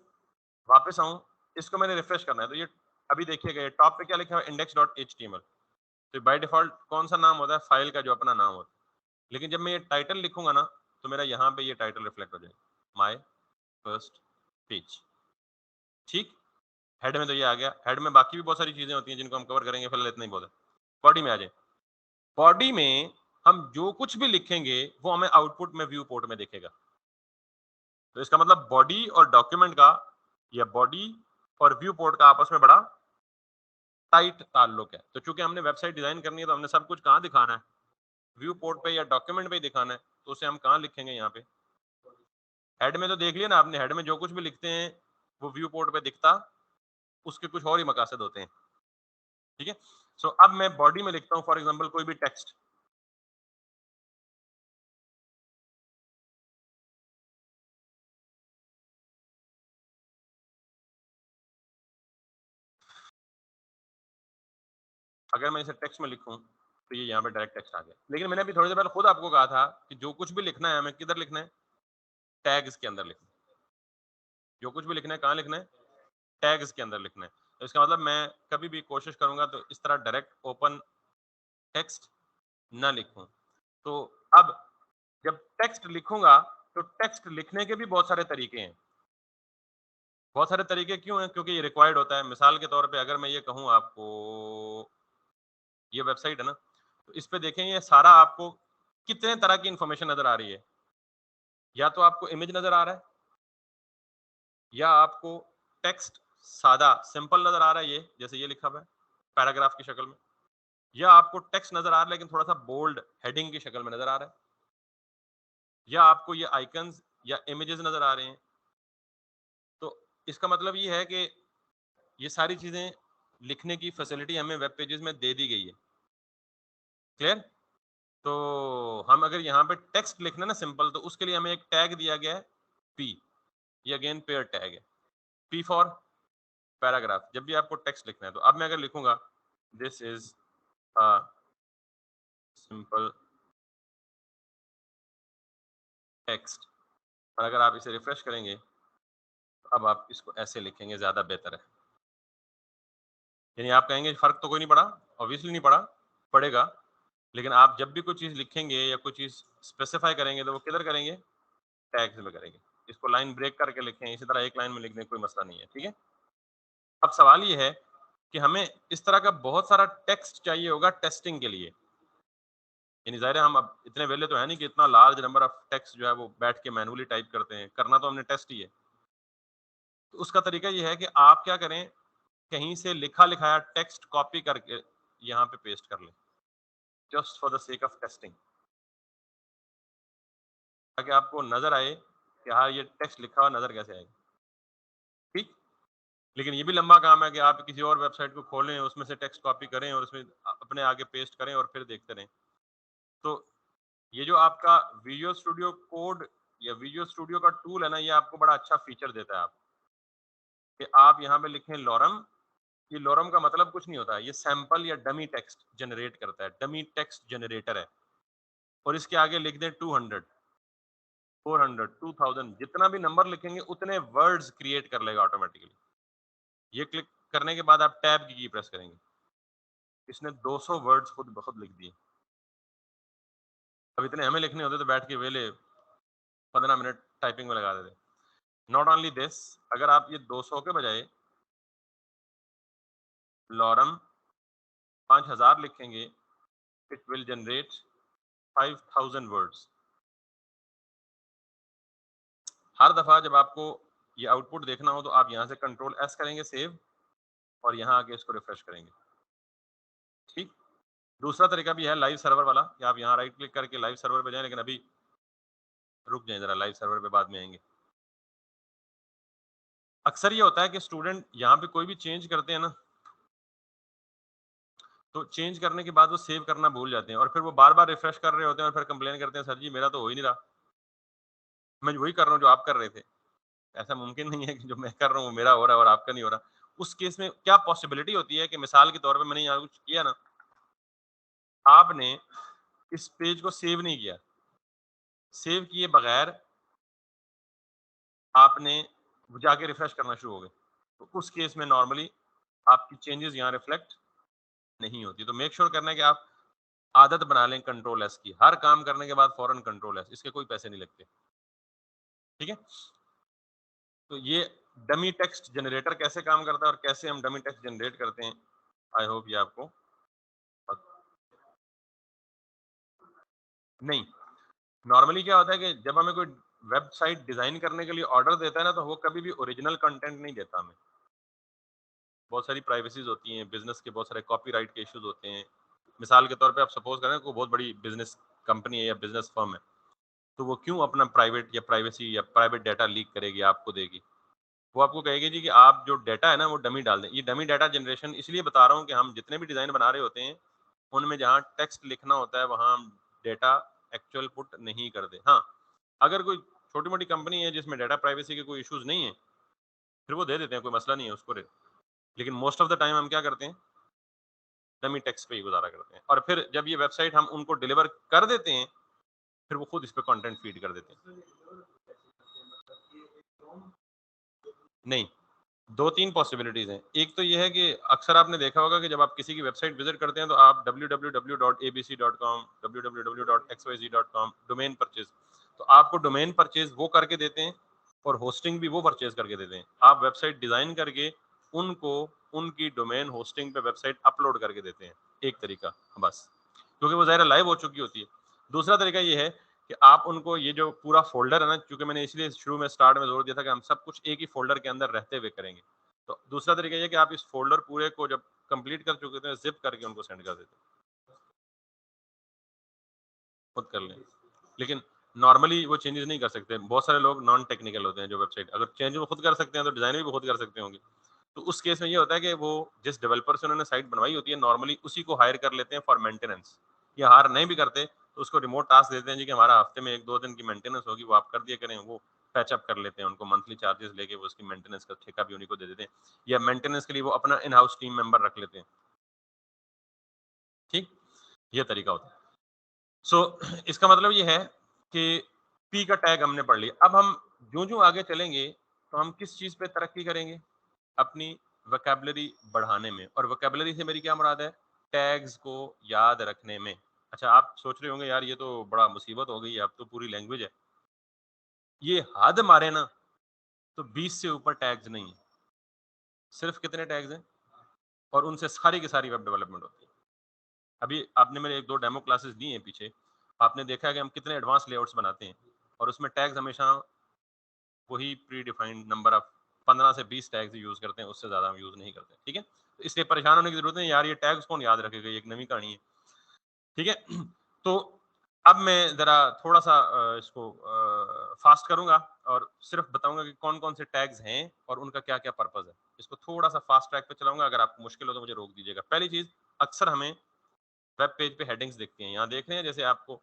वापस आऊं, इसको मैंने रिफ्रेश करना है, तो ये अभी देखिएगा, ये टॉप पे क्या लिखा है, index.html। तो बाय डिफॉल्ट कौन सा नाम होता है, फाइल का जो अपना नाम होता है। लेकिन जब मैं ये टाइटल लिखूंगा ना, तो मेरा यहाँ पे ये टाइटल रिफ्लेक्ट हो जाएगा, माय फर्स्ट पेज, ठीक। हेड में तो ये आ गया, हेड में बाकी भी बहुत सारी चीजें होती हैं जिनको हम कवर करेंगे, फिलहाल इतना ही बहुत है। बॉडी में आ जाए, बॉडी में हम जो कुछ भी लिखेंगे वो हमें आउटपुट में व्यू पोर्ट में दिखेगा। तो इसका मतलब बॉडी और डॉक्यूमेंट का, या बॉडी और व्यू पोर्ट का आपस में बड़ा टाइट ताल्लुक है। तो चूंकि हमने वेबसाइट डिजाइन करनी है, तो हमने सब कुछ कहाँ दिखाना है, व्यू पोर्ट पे या डॉक्यूमेंट पे ही दिखाना है। तो उसे हम कहाँ लिखेंगे, यहाँ पे हेड में। तो देख लिया ना आपने, हेड में जो कुछ भी लिखते हैं वो व्यू पोर्ट पे दिखता, उसके कुछ और ही मकासद होते हैं, ठीक है। सो अब मैं बॉडी में लिखता हूँ फॉर एग्जाम्पल कोई भी टेक्स्ट, अगर मैं इसे टेक्स्ट में लिखूं तो ये यहाँ पे डायरेक्ट टेक्स्ट आ गया। लेकिन मैंने अभी थोड़ी देर पहले खुद आपको कहा था कि जो कुछ भी लिखना है हमें किधर लिखना है, टैग्स के अंदर लिखना है। जो कुछ भी लिखना है कहाँ लिखना है, टैग्स के अंदर लिखना है। तो इसका मतलब मैं कभी भी कोशिश करूंगा तो इस तरह डायरेक्ट ओपन टेक्स्ट ना लिखूं। तो अब जब टेक्स्ट लिखूंगा, तो टेक्स्ट लिखने के भी बहुत सारे तरीके हैं। बहुत सारे तरीके क्यों हैं, क्योंकि ये रिक्वायर्ड होता है। मिसाल के तौर पे अगर मैं ये कहूँ आपको, ये वेबसाइट है ना, तो इस पे देखें, ये सारा आपको कितने तरह की इंफॉर्मेशन नजर आ रही है। या तो आपको इमेज नजर आ रहा है, या आपको टेक्स्ट सादा सिंपल नजर आ रहा है, ये जैसे ये लिखा हुआ है पैराग्राफ की शक्ल में, या आपको टेक्स्ट नजर आ रहा है लेकिन थोड़ा सा बोल्ड हेडिंग की शक्ल में नजर आ रहा है, या आपको ये आइकन्स या इमेजेस नजर आ रहे हैं। तो इसका मतलब ये है कि ये सारी चीजें लिखने की फैसिलिटी हमें वेब पेजेस में दे दी गई है। क्लियर। तो हम अगर यहाँ पे टेक्स्ट लिखना है ना सिंपल, तो उसके लिए हमें एक टैग दिया गया है पी, ये अगेन पेयर टैग है, पी फॉर पैराग्राफ, जब भी आपको टेक्स्ट लिखना है। तो अब मैं अगर लिखूंगा this is a simple text, और अगर आप इसे रिफ्रेश करेंगे, तो अब आप इसको ऐसे लिखेंगे, ज्यादा बेहतर है। यानी आप कहेंगे फर्क तो कोई नहीं पड़ा, ऑब्वियसली नहीं पड़ा, पड़ेगा। लेकिन आप जब भी कोई चीज लिखेंगे या कोई चीज स्पेसिफाई करेंगे, तो वो किधर करेंगे, टैग्स में करेंगे। इसको लाइन ब्रेक करके लिखें, इसी तरह एक लाइन में लिखने कोई मसला नहीं है, ठीक है। अब सवाल ये है कि हमें इस तरह का बहुत सारा टेक्स्ट चाहिए होगा टेस्टिंग के लिए। यानी ज़ाहिर है हम अब इतने वेले तो है नहीं कि इतना लार्ज नंबर ऑफ टेक्स्ट जो है वो बैठ के मैनुअली टाइप करते हैं, करना तो हमने टेस्ट ही है। तो उसका तरीका ये है कि आप क्या करें, कहीं से लिखा लिखाया टेक्स्ट कॉपी करके यहाँ पे पेस्ट कर लें, just for the sake of testing, ताकि आपको नजर आए कि हाँ ये टेक्स्ट लिखा हुआ नजर कैसे आएगा, ठीक। लेकिन ये भी लंबा काम है कि आप किसी और वेबसाइट को खोलें, उसमें से टेक्स्ट कॉपी करें और उसमें अपने आगे पेस्ट करें और फिर देखते रहें। तो ये जो आपका विजुअल स्टूडियो कोड या विजुअल स्टूडियो का टूल है ना, ये आपको बड़ा अच्छा फीचर देता है। आप कि आप यहाँ पे लिखें लॉरम, ये लॉरम का मतलब कुछ नहीं होता है, ये सैंपल या डमी टेक्स्ट जनरेट करता है, डमी टेक्स्ट जनरेटर है। और इसके आगे लिख दें 200, 400, 2000, जितना भी नंबर लिखेंगे उतने वर्ड्स क्रिएट कर लेगा ऑटोमेटिकली। ये क्लिक करने के बाद आप टैब की प्रेस करेंगे, इसने 200 वर्ड्स खुद ब खुद लिख दिए। अब इतने हमें लिखने होते तो बैठ के वेले 15 मिनट टाइपिंग में लगा देते। नॉट ओनली दिस, अगर आप ये 200 के बजाय लॉरम 5000 लिखेंगे, इट विल जनरेट 5000 वर्ड्स। हर दफा जब आपको ये आउटपुट देखना हो तो आप यहाँ से कंट्रोल एस करेंगे सेव, और यहाँ आके इसको रिफ्रेश करेंगे। ठीक। दूसरा तरीका भी है लाइव सर्वर वाला कि आप यहाँ राइट क्लिक करके लाइव सर्वर पे जाएं, लेकिन अभी रुक जाएं जरा, लाइव सर्वर पे बाद में आएंगे। अक्सर ये होता है कि स्टूडेंट यहाँ पे कोई भी चेंज करते हैं ना, तो चेंज करने के बाद वो सेव करना भूल जाते हैं और फिर वो बार बार रिफ्रेश कर रहे होते हैं और फिर कंप्लेन करते हैं, सर जी मेरा तो हो ही नहीं रहा, मैं वही कर रहा हूँ जो आप कर रहे थे। ऐसा मुमकिन नहीं है कि जो मैं कर रहा हूँ वो मेरा हो रहा है और आपका नहीं हो रहा। उस केस में क्या पॉसिबिलिटी होती है कि मिसाल के तौर पे मैंने यहाँ कुछ किया ना, आपने इस पेज को सेव नहीं किया, सेव किए बगैर आपने जाके रिफ्रेश करना शुरू हो गए, तो उस केस में नॉर्मली आपकी चेंजेस यहाँ रिफ्लेक्ट नहीं होती। तो मेक श्योर करना है कि आप आदत बना लें कंट्रोल एस की, हर काम करने के बाद फौरन कंट्रोल एस, इसके कोई पैसे नहीं लगते। ठीक है। तो ये डमी टेक्स्ट जनरेटर कैसे काम करता है और कैसे हम डमी टेक्स्ट जनरेट करते हैं, आई होप ये आपको नहीं। नॉर्मली क्या होता है कि जब हमें कोई वेबसाइट डिजाइन करने के लिए ऑर्डर देता है ना, तो वो कभी भी ओरिजिनल कंटेंट नहीं देता हमें। बहुत सारी प्राइवेसीज होती हैं, बिजनेस के बहुत सारे कॉपीराइट के इश्यूज होते हैं। मिसाल के तौर पे आप सपोज करें कोई बहुत बड़ी बिजनेस कंपनी है या बिजनेस फर्म है, तो वो क्यों अपना प्राइवेट या प्राइवेसी या प्राइवेट डाटा लीक करेगी, आपको देगी? वो आपको कहेगी जी कि आप जो डाटा है ना वो डमी डाल दें। ये डमी डाटा जनरेशन इसलिए बता रहा हूँ कि हम जितने भी डिजाइन बना रहे होते हैं उनमें जहाँ टेक्स्ट लिखना होता है वहाँ हम डेटा एक्चुअल पुट नहीं करते। हाँ, अगर कोई छोटी मोटी कंपनी है जिसमें डाटा प्राइवेसी के कोई इश्यूज नहीं है, फिर वो दे देते हैं, कोई मसला नहीं है उसको लेकिन मोस्ट ऑफ द टाइम हम क्या करते हैं, डमी टेक्स्ट पे ही गुजारा करते हैं। और फिर जब ये वेबसाइट हम उनको डिलीवर कर देते हैं, फिर वो खुद इस पे कंटेंट फीड कर देते हैं। नहीं, दो तीन पॉसिबिलिटीज हैं। एक तो ये है कि अक्सर आपने देखा होगा कि जब आप किसी की वेबसाइट विजिट करते हैं तो आप www.abc.com, www.xyz.com डोमेन परचेज, तो आपको डोमेन परचेज वो करके देते हैं और होस्टिंग भी वो परचेज करके देते हैं। आप वेबसाइट डिजाइन करके उनको उनकी डोमेन होस्टिंग पे वेबसाइट अपलोड करके देते हैं, एक तरीका बस, क्योंकि वो ज़ाहिर लाइव हो चुकी होती है। दूसरा तरीका ये है कि आप उनको ये जो पूरा फ़ोल्डर है ना, क्योंकि मैंने इसलिए शुरू में स्टार्ट में ज़ोर दिया था कि हम सब कुछ एक ही फ़ोल्डर के अंदर रहते हुए करेंगे। तो दूसरा तरीका ये है कि आप इस फ़ोल्डर पूरे को जब कंप्लीट कर चुके थे, ज़िप करके उनको सेंड कर देते हैं, खुद कर लें। लेकिन नॉर्मली वो चेंजेस नहीं कर सकते। बहुत सारे लोग नॉन टेक्निकल होते हैं जो वेबसाइट अगर चेंज वो खुद कर सकते हैं, तो डिज़ाइन भी वो खुद कर सकते होंगे। तो उस केस में ये होता है कि वो जिस डेवलपर से उन्होंने साइट बनवाई होती है, नॉर्मली उसी को हायर कर लेते हैं फॉर मेंटेनेंस, या हायर नहीं भी करते तो उसको रिमोट टास्क देते हैं जी कि हमारा हफ्ते में 1-2 दिन की मेंटेनेंस होगी, वो आप कर दिया करें। वो पैचअप कर लेते हैं, उनको मंथली चार्जेस लेके वो उसकी मेंटेनेंस का ठेका भी उन्हीं को दे देते हैं, या मेंटेनेंस के लिए वो अपना इन हाउस टीम मेंबर रख लेते हैं। ठीक, ये तरीका होता है। सो इसका मतलब ये है कि पी का टैग हमने पढ़ लिया। अब हम जो आगे चलेंगे तो हम किस चीज पे तरक्की करेंगे, अपनी वोकैबुलरी बढ़ाने में। और वोकैबुलरी से मेरी क्या मुराद है, टैग्स को याद रखने में। अच्छा, आप सोच रहे होंगे यार ये तो बड़ा मुसीबत हो गई, अब तो पूरी लैंग्वेज है। ये हद मारे ना तो 20 से ऊपर टैग्स नहीं है। सिर्फ कितने टैग्स हैं, और उनसे सारी की सारी वेब डेवलपमेंट होती है। अभी आपने मेरे 1-2 डेमो क्लासेस दी हैं पीछे, आपने देखा है कि हम कितने एडवांस लेआउट्स बनाते हैं, और उसमें टैग्स हमेशा वही प्री डिफाइंड नंबर ऑफ 15 से 20 टैग्स यूज करते हैं, उससे ज्यादा हम यूज नहीं करते। ठीक है, तो इसलिए परेशान होने की जरूरत नहीं यार, ये टैग्स कौन याद रखेगा, ये एक नई कहानी है। ठीक है। तो अब मैं जरा थोड़ा सा इसको फास्ट करूंगा और सिर्फ बताऊंगा कि कौन कौन से टैग्स हैं और उनका क्या क्या पर्पज है। इसको थोड़ा सा फास्ट ट्रैक पे चलाऊंगा, अगर आपको मुश्किल हो तो मुझे रोक दीजिएगा। पहली चीज, अक्सर हमें वेब पेज पे हेडिंग्स दिखती हैं, यहाँ देख रहे हैं जैसे आपको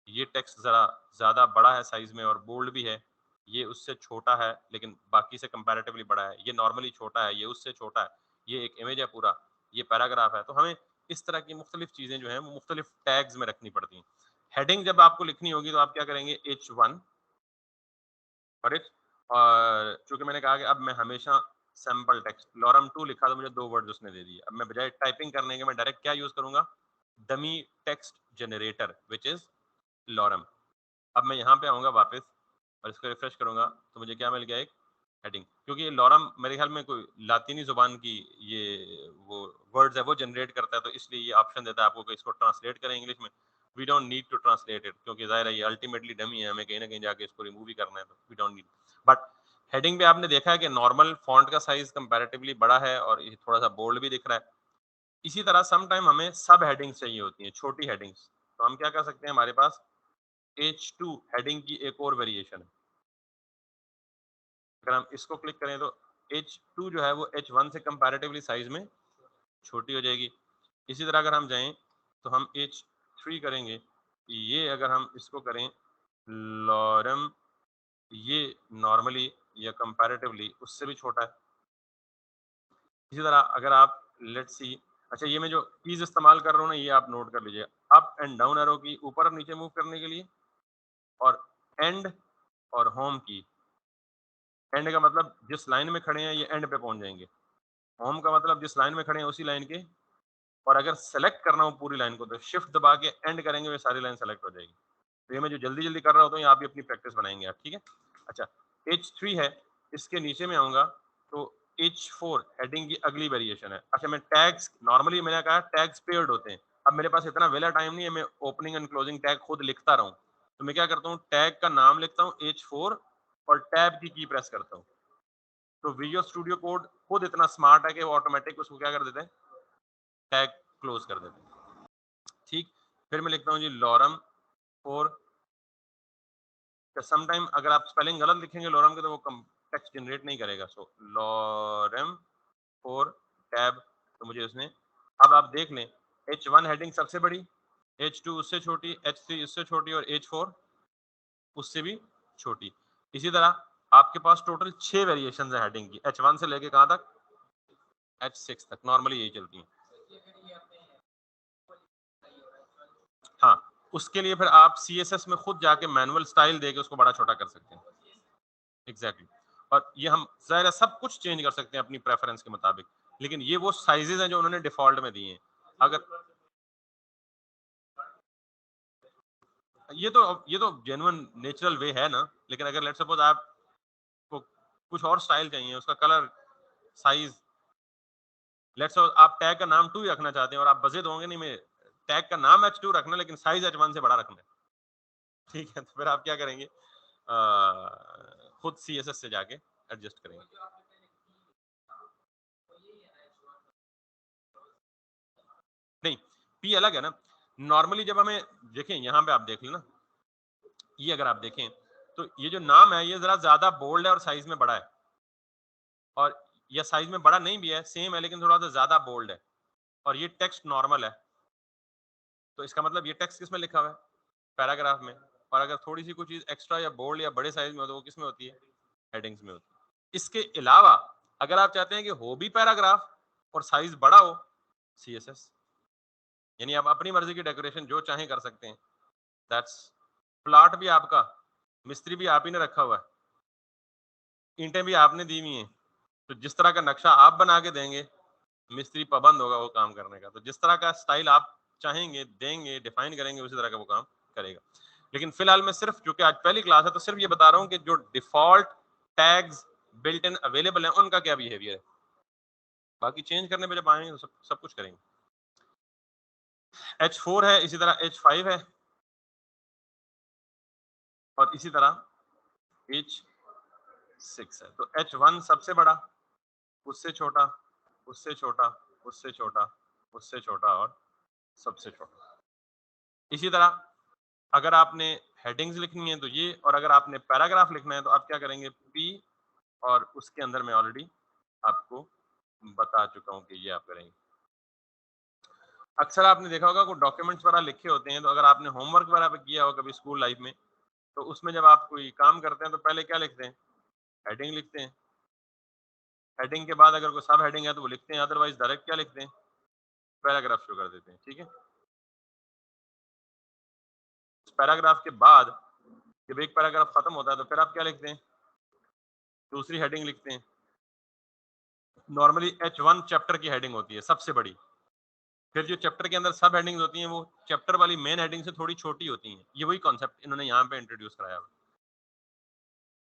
ये टेक्स्ट जरा ज्यादा बड़ा है साइज में और बोल्ड भी है, ये उससे छोटा है लेकिन बाकी से कंपैरेटिवली बड़ा है, ये नॉर्मली छोटा है, ये उससे छोटा है, ये एक इमेज है पूरा, ये पैराग्राफ है। तो हमें इस तरह की मुख्तलिफ चीजें जो है वो मुख्तलिफ टैग्स में रखनी पड़ती हैं। हेडिंग जब आपको लिखनी होगी तो आप क्या करेंगे, H1 और इट, और चूंकि मैंने कहा कि अब मैं हमेशा सैम्पल टेक्स्ट लॉरम 2 लिखा तो मुझे 2 वर्ड उसने दे दिए। अब मैं बजाय टाइपिंग करने के मैं डायरेक्ट क्या यूज करूंगा, dummy text generator which is lorem. अब मैं यहाँ पे आऊंगा वापस और इसको रिफ्रेश करूंगा तो मुझे क्या मिल गया, एक हेडिंग। क्योंकि ये लॉरम मेरे ख्याल में कोई लातीनी जुबान की ये वो वर्ड्स है वो जनरेट करता है, तो इसलिए ये ऑप्शन देता है आपको कि इसको ट्रांसलेट करें इंग्लिश में। We don't need to translate it, क्योंकि जाहिर है ये अल्टीमेटली डमी है, हमें कहीं ना कहीं जाके इसको रिमूव ही करना है, तो we don't need. But heading पे आपने देखा है कि नॉर्मल फॉन्ट का साइज कंपैरेटिवली बड़ा है और ये थोड़ा सा बोल्ड भी दिख रहा है। इसी तरह सम टाइम हमें सब हेडिंग्स चाहिए होती हैं, छोटी हेडिंग्स, तो हम क्या कर सकते हैं, हमारे पास H2 हेडिंग की एक और वेरिएशन है। अगर हम इसको क्लिक करें तो H2 जो है वो H1 से कंपैरेटिवली साइज में छोटी हो जाएगी। इसी तरह अगर हम जाएं तो हम H3 करेंगे, ये अगर हम इसको करें लॉरम, ये नॉर्मली या कंपैरेटिवली उससे भी छोटा है। इसी तरह अगर आप लेट्स सी, अच्छा ये मैं जो कीज इस्तेमाल कर रहा हूँ ना, ये आप नोट कर लीजिए, अप एंड डाउन एरो की ऊपर और नीचे मूव करने के लिए, और एंड और होम की। एंड का मतलब जिस लाइन में खड़े हैं ये एंड पे पहुंच जाएंगे, होम का मतलब जिस लाइन में खड़े हैं उसी लाइन के, और अगर सेलेक्ट करना हो पूरी लाइन को तो शिफ्ट दबा के एंड करेंगे, वो सारी लाइन सेलेक्ट हो जाएगी। तो ये मैं जो जल्दी जल्दी कर रहा होता हूँ, आप भी अपनी प्रैक्टिस बनाएंगे आप, ठीक है। अच्छा, H3 है, इसके नीचे में आऊंगा तो H4 हेडिंग की अगली वेरिएशन है। अच्छा, मैं टैग्स, नॉर्मली मैंने कहा टैग्स पेयर्ड होते हैं, अब मेरे पास इतना वेला टाइम नहीं है मैं ओपनिंग एंड क्लोजिंग टैग खुद लिखता रहूं, तो मैं क्या करता हूँ, टैग का नाम लिखता हूँ H4 और टैब की प्रेस करता हूँ। तो विजुअल स्टूडियो कोड खुद इतना स्मार्ट है कि वो ऑटोमेटिक उसको क्या कर देते हैं, टैग क्लोज कर देते हैं। ठीक, फिर मैं लिखता हूँ जी लॉरम और सम टाइम अगर आप स्पेलिंग गलत लिखेंगे लॉरम के तो वो टेक्स्ट जनरेट नहीं करेगा। सो लॉरम और टैब, तो मुझे उसने, अब आप देख लें H1 हेडिंग सबसे बड़ी, H2 उससे छोटी, H3 उससे छोटी और H4 उससे भी छोटी। इसी तरह आपके पास टोटल 6 वेरिएशन है हेडिंग की, H1 से लेके कहाँ तक, H6 तक, नॉर्मली यही चलती है। हाँ, उसके लिए फिर आप CSS में खुद जाके मैनुअल स्टाइल देके उसको बड़ा छोटा कर सकते हैं। एग्जैक्टली और ये हम ज़ाहिर है सब कुछ चेंज कर सकते हैं अपनी प्रेफरेंस के मुताबिक, लेकिन ये वो साइजेस हैं जो उन्होंने डिफॉल्ट में दिए हैं। अगर ये तो जेन्युइन नेचुरल वे है ना, लेकिन अगर लेट्स सपोज आपको कुछ और स्टाइल चाहिए, उसका कलर, साइज, लेट्स सपोज आप टैग का नाम 2 ही रखना चाहते हैं और आप बजे दोगे नहीं, मैं टैग का नाम H2 रखना लेकिन साइज H1 से बड़ा रखना है, ठीक है, तो फिर आप क्या करेंगे, खुद CSS से जाके एडजस्ट करेंगे। नहीं, P अलग है ना, नॉर्मली जब हमें देखें, यहाँ पे आप देख लेना, ये अगर आप देखें तो ये जो नाम है ये जरा ज्यादा बोल्ड है और साइज में बड़ा है, और ये साइज में बड़ा नहीं भी है, सेम है लेकिन थोड़ा सा ज्यादा बोल्ड है, और ये टेक्स्ट नॉर्मल है, तो इसका मतलब ये टेक्स्ट किस में लिखा हुआ है, पैराग्राफ में। और अगर थोड़ी सी कुछ चीज एक्स्ट्रा या बोल्ड या बड़े साइज में हो तो वो किस में होती है, हेडिंग्स में होती है। इसके अलावा अगर आप चाहते हैं कि हो भी पैराग्राफ और साइज बड़ा हो, CSS, यानी आप अपनी मर्जी की डेकोरेशन जो चाहें कर सकते हैं। दैट्स, प्लाट भी आपका, मिस्त्री भी आप ही ने रखा हुआ है, ईंटें भी आपने दी हुई हैं, तो जिस तरह का नक्शा आप बना के देंगे मिस्त्री पाबंद होगा वो काम करने का, तो जिस तरह का स्टाइल आप चाहेंगे देंगे, डिफाइन करेंगे, उसी तरह का वो काम करेगा। लेकिन फिलहाल मैं सिर्फ, क्योंकि आज पहली क्लास है तो सिर्फ ये बता रहा हूँ कि जो default tags built in available है उनका क्या बिहेवियर है, बाकी चेंज करने पे जब आएंगे तो सब कुछ करेंगे। H4 है, इसी तरह H5 है, और इसी तरह H6 है। तो H1 सबसे बड़ा, उससे छोटा, उससे छोटा, उससे छोटा, उससे छोटा और सबसे छोटा। इसी तरह अगर आपने हेडिंग्स लिखनी है तो ये, और अगर आपने पैराग्राफ लिखना है तो आप क्या करेंगे, P, और उसके अंदर मैं ऑलरेडी आपको बता चुका हूँ कि ये आप करेंगे। अक्सर आपने देखा होगा कोई डॉक्यूमेंट्स वगैरह लिखे होते हैं, तो अगर आपने होमवर्क वगैरह किया हो कभी स्कूल लाइफ में, तो उसमें जब आप कोई काम करते हैं तो पहले क्या लिखते हैं, हेडिंग लिखते हैं। हेडिंग के बाद अगर कोई सब हेडिंग है तो वो लिखते हैं, अदरवाइज डायरेक्ट क्या लिखते हैं, पैराग्राफ शुरू कर देते हैं, ठीक है। पैराग्राफ के बाद जब एक पैराग्राफ खत्म होता है तो फिर आप क्या लिखते हैं, दूसरी हेडिंग लिखते हैं। नॉर्मली H1 चैप्टर की हेडिंग होती है सबसे बड़ी, फिर जो चैप्टर के अंदर सब हेडिंग्स होती हैं वो चैप्टर वाली मेन हेडिंग से थोड़ी छोटी होती हैं। ये वही कॉन्सेप्ट इन्होंने यहाँ पे इंट्रोड्यूस कराया हुआ।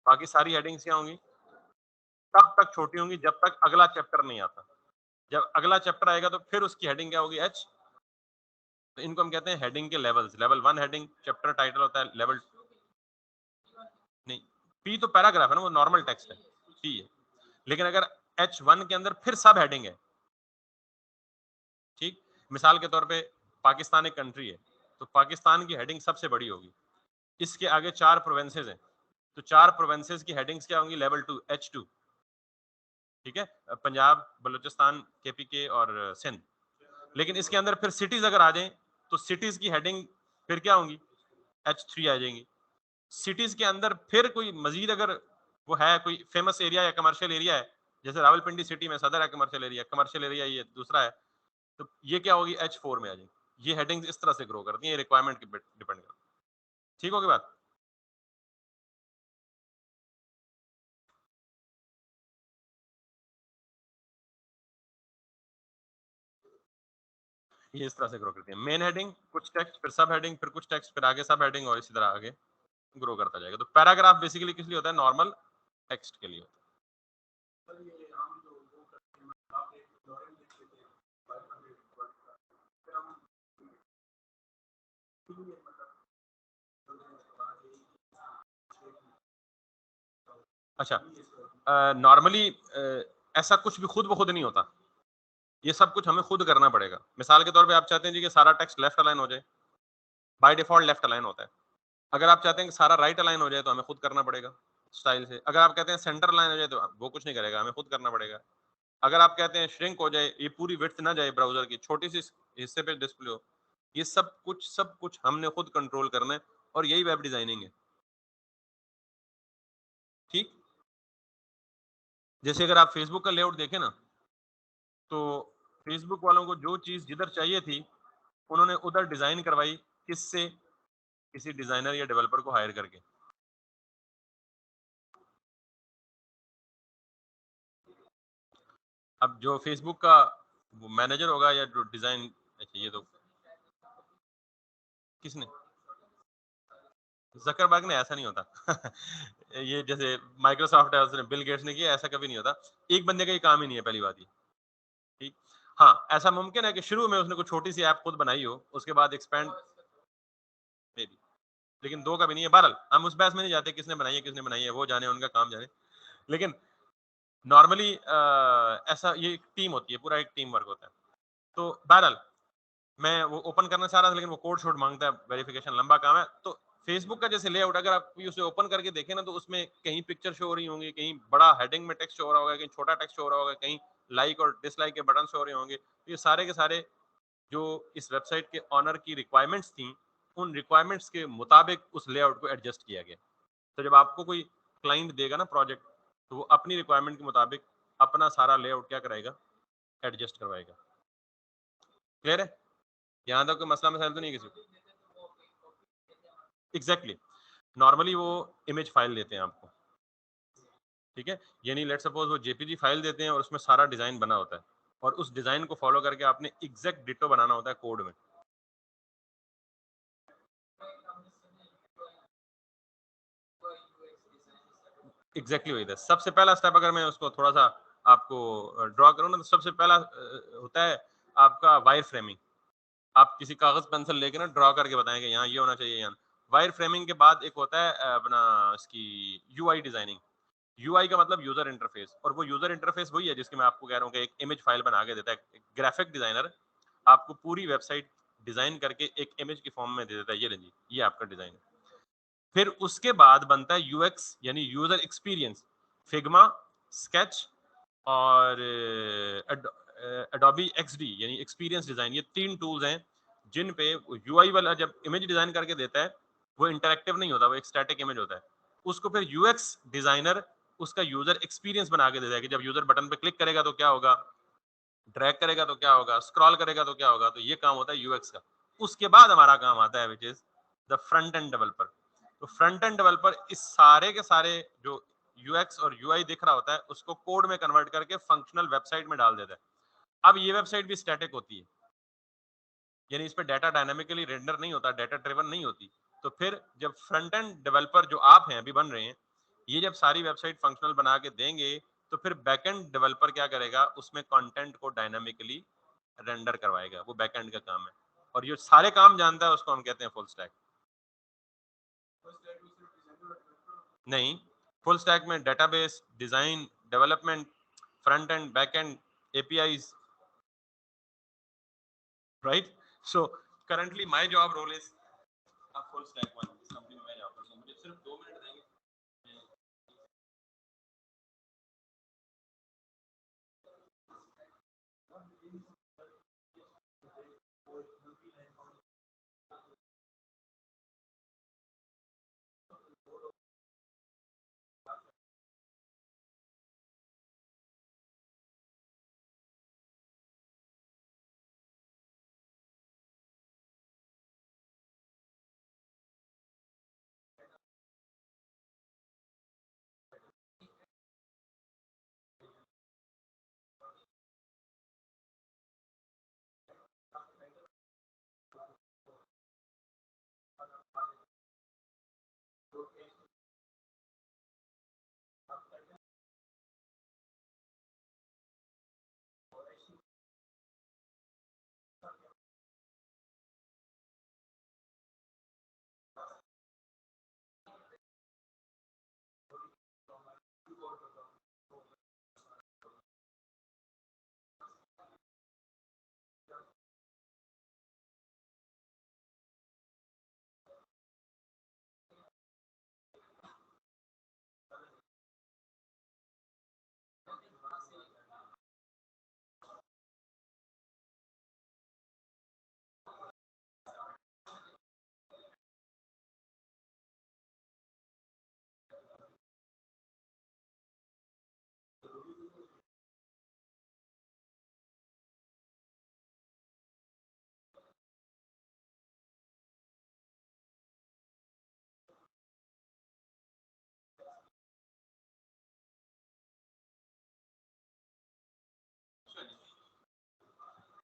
बाकी सारी हेडिंग्स क्या होंगी, तब तक छोटी होंगी जब तक अगला चैप्टर नहीं आता। जब अगला चैप्टर आएगा तो फिर उसकी हेडिंग क्या होगी, H, तो इनको हम कहते हैं हेडिंग के levels. Level 1 heading chapter title होता है, लेवल नहीं, पी तो पैराग्राफ है ना, वो नॉर्मल टेक्स्ट है, पी है। लेकिन अगर H1 के अंदर फिर सब हेडिंग है, ठीक, मिसाल के तौर पे पाकिस्तान एक कंट्री है, तो पाकिस्तान की हेडिंग सबसे बड़ी होगी, इसके आगे 4 प्रोविंसेस हैं, तो 4 प्रोविंसेस की हेडिंग्स क्या होंगी, लेवल 2 H2, ठीक है, पंजाब, बलूचिस्तान, KPK और सिंध। लेकिन इसके अंदर फिर सिटीज अगर आ जाएं, तो सिटीज की हेडिंग फिर क्या होंगी, H3 आ जाएंगी। सिटीज के अंदर फिर कोई मजीद अगर वो है, कोई फेमस एरिया या कमर्शियल एरिया है, जैसे रावलपिंडी सिटी में सदर है कमर्शियल एरिया ये दूसरा है, तो ये क्या होगी, H4 में आ जाएगी। ये हेडिंग्स इस तरह से ग्रो करती हैं, रिक्वायरमेंट की डिपेंड करती है। ठीक होगी बात। ये इस तरह से ग्रो करती है, मेन हेडिंग, कुछ टेक्स्ट, फिर सब हेडिंग, फिर कुछ टेक्स्ट, फिर आगे सब हेडिंग, और इसी तरह आगे ग्रो करता जाएगा। तो पैराग्राफ बेसिकली किस लिए होता है, नॉर्मल टेक्स्ट के लिए होता है। अच्छा, नॉर्मली ऐसा कुछ भी खुद ब खुद नहीं होता, ये सब कुछ हमें खुद करना पड़ेगा। मिसाल के तौर पे आप चाहते हैं जी कि सारा टेक्स्ट लेफ्ट अलाइन हो जाए, बाय डिफॉल्ट लेफ्ट अलाइन होता है। अगर आप चाहते हैं कि सारा राइट अलाइन हो जाए, तो हमें खुद करना पड़ेगा स्टाइल से। अगर आप कहते हैं सेंटर अलाइन हो जाए, तो वो कुछ नहीं करेगा, हमें खुद करना पड़ेगा। अगर आप कहते हैं श्रिंक हो जाए, ये पूरी विड्थ ना जाए ब्राउजर की, छोटी सी हिस्से पे डिस्प्ले हो, ये सब कुछ हमने खुद कंट्रोल करना है, और यही वेब डिजाइनिंग है। ठीक, जैसे अगर आप फेसबुक का लेआउट देखें ना, तो फेसबुक वालों को जो चीज जिधर चाहिए थी, उन्होंने उधर डिजाइन करवाई, किससे, किसी डिजाइनर या डेवलपर को हायर करके। अब जो फेसबुक का वो मैनेजर होगा या जो डिजाइन, अच्छा ये तो किसने, जकरबर्ग ने, ऐसा नहीं होता ये जैसे माइक्रोसॉफ्ट है, उसने बिल गेट्स ने किया, ऐसा कभी नहीं होता। एक बंदे का ये काम ही नहीं है, पहली बात ये। ठीक, हाँ ऐसा मुमकिन है कि शुरू में उसने कुछ छोटी सी ऐप खुद बनाई हो, उसके बाद एक्सपेंड, मे बी, लेकिन दो का भी नहीं है। बहरहाल हम उस बहस में नहीं जाते किसने बनाई है, वो जाने, उनका काम जाने। लेकिन नॉर्मली ऐसा, ये एक टीम होती है, पूरा एक टीम वर्क होता है। तो बहरहाल मैं वो ओपन करना चाह रहा था, लेकिन वो कोड शोड मांगता है, वेरिफिकेशन लंबा काम है। तो फेसबुक का जैसे लेआउट, अगर आप उसे ओपन करके देखें ना, तो उसमें कहीं पिक्चर शो हो रही होंगी, कहीं बड़ा हेडिंग में टेक्स्ट शो हो रहा होगा, कहीं छोटा टेक्स्ट शो हो रहा होगा, कहीं लाइक और डिसलाइक के बटन शो हो रहे होंगे। तो ये सारे के सारे जो इस वेबसाइट के ऑनर की रिक्वायरमेंट्स थी, उन रिक्वायरमेंट्स के मुताबिक उस लेआउट को एडजस्ट किया गया। तो जब आपको कोई क्लाइंट देगा ना प्रोजेक्ट, तो वो अपनी रिक्वायरमेंट के मुताबिक अपना सारा लेआउट क्या कराएगा, एडजस्ट करवाएगा। क्लियर है, यहाँ तक कोई मसला मसाइल तो नहीं है किसी को। एग्जैक्टली, नॉर्मली वो इमेज फाइल देते हैं आपको, ठीक है, यानी लेट सपोज वो जेपीजी फाइल देते हैं, और उसमें सारा डिजाइन बना होता है, और उस डिजाइन को फॉलो करके आपने एग्जैक्ट डिटो बनाना होता है कोड में। एग्जैक्टली वही था। सबसे पहला स्टेप अगर मैं उसको थोड़ा सा आपको ड्रॉ करूँ ना, तो सबसे पहला होता है आपका वायर फ्रेमिंग। आप किसी कागज पेंसिल लेके ना ड्रॉ करके बताएंगे यहाँ ये होना चाहिए, यहाँ। वायर फ्रेमिंग के बाद एक होता है अपना इसकी यूआई डिजाइनिंग। यूआई का मतलब यूजर इंटरफेस, और वो यूजर इंटरफेस वही है जिसके मैं आपको कह रहा हूँ कि एक इमेज फाइल बना के देता है। ग्राफिक डिजाइनर आपको पूरी वेबसाइट डिजाइन करके एक इमेज की फॉर्म में दे देता है, ये लीजिए ये आपका डिजाइन है। फिर उसके बाद बनता है यूएक्स यानी यूजर एक्सपीरियंस। फिग्मा, स्केच और एडोबी एक्सडी यानी एक्सपीरियंस डिजाइन, ये तीन टूल्स हैं जिन पे यूआई वाला जब इमेज डिजाइन करके देता है, वो इंटरेक्टिव नहीं होता, वो एक स्टैटिक इमेज होता है। उसको फिर यूएक्स डिजाइनर उसका यूजर एक्सपीरियंस बना के देता है कि जब यूजर बटन पे क्लिक करेगा तो क्या होगा, ड्रैग करेगा तो क्या होगा, स्क्रॉल करेगा तो क्या होगा। तो ये काम होता है यूएक्स का। उसके बाद हमारा काम आता है which is the front end developer. तो फ्रंट एंड डेवलपर इस सारे के सारे जो यूएक्स और यूआई दिख रहा होता है, उसको कोड में कन्वर्ट करके फंक्शनल वेबसाइट में डाल देता है। अब ये वेबसाइट भी स्टैटिक होती है, यानी इस पे डाटा डायनामिकली रेंडर नहीं होता, डाटा ड्रिवन नहीं होती। तो फिर जब फ्रंट एंड डेवलपर जो आप हैं अभी बन रहे हैं, ये जब सारी वेबसाइट फंक्शनल बना के देंगे, तो फिर बैकएंड डेवलपर क्या करेगा, उसमें कंटेंट को डायनामिकली रेंडर करवाएगा। वो बैकएंड का काम है। और ये सारे काम जानता है उसको हम कहते हैं फुल स्टैक। नहीं, फुल स्टैक में database, design, development, front end, back end, APIs, right? So currently my job role is a full stack one. इस कंपनी में मैं जॉब करता हूं। मुझे सिर्फ 2 मिनट देंगे?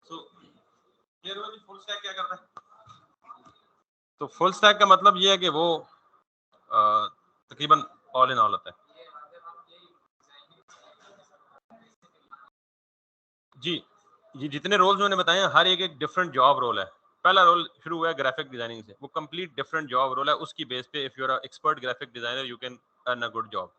सो क्लियर हुआ कि फुल स्टैक क्या करता है? तो फुल स्टैक का मतलब ये है कि वो तकरीबन ऑल इन ऑल होता है। जी, ये जितने रोल्स मैंने बताए हैं, हर एक एक डिफरेंट जॉब रोल है। पहला रोल शुरू हुआ है ग्राफिक डिजाइनिंग से, वो कंप्लीट डिफरेंट जॉब रोल है। उसकी बेस पे if you are expert graphic designer you can earn a good job.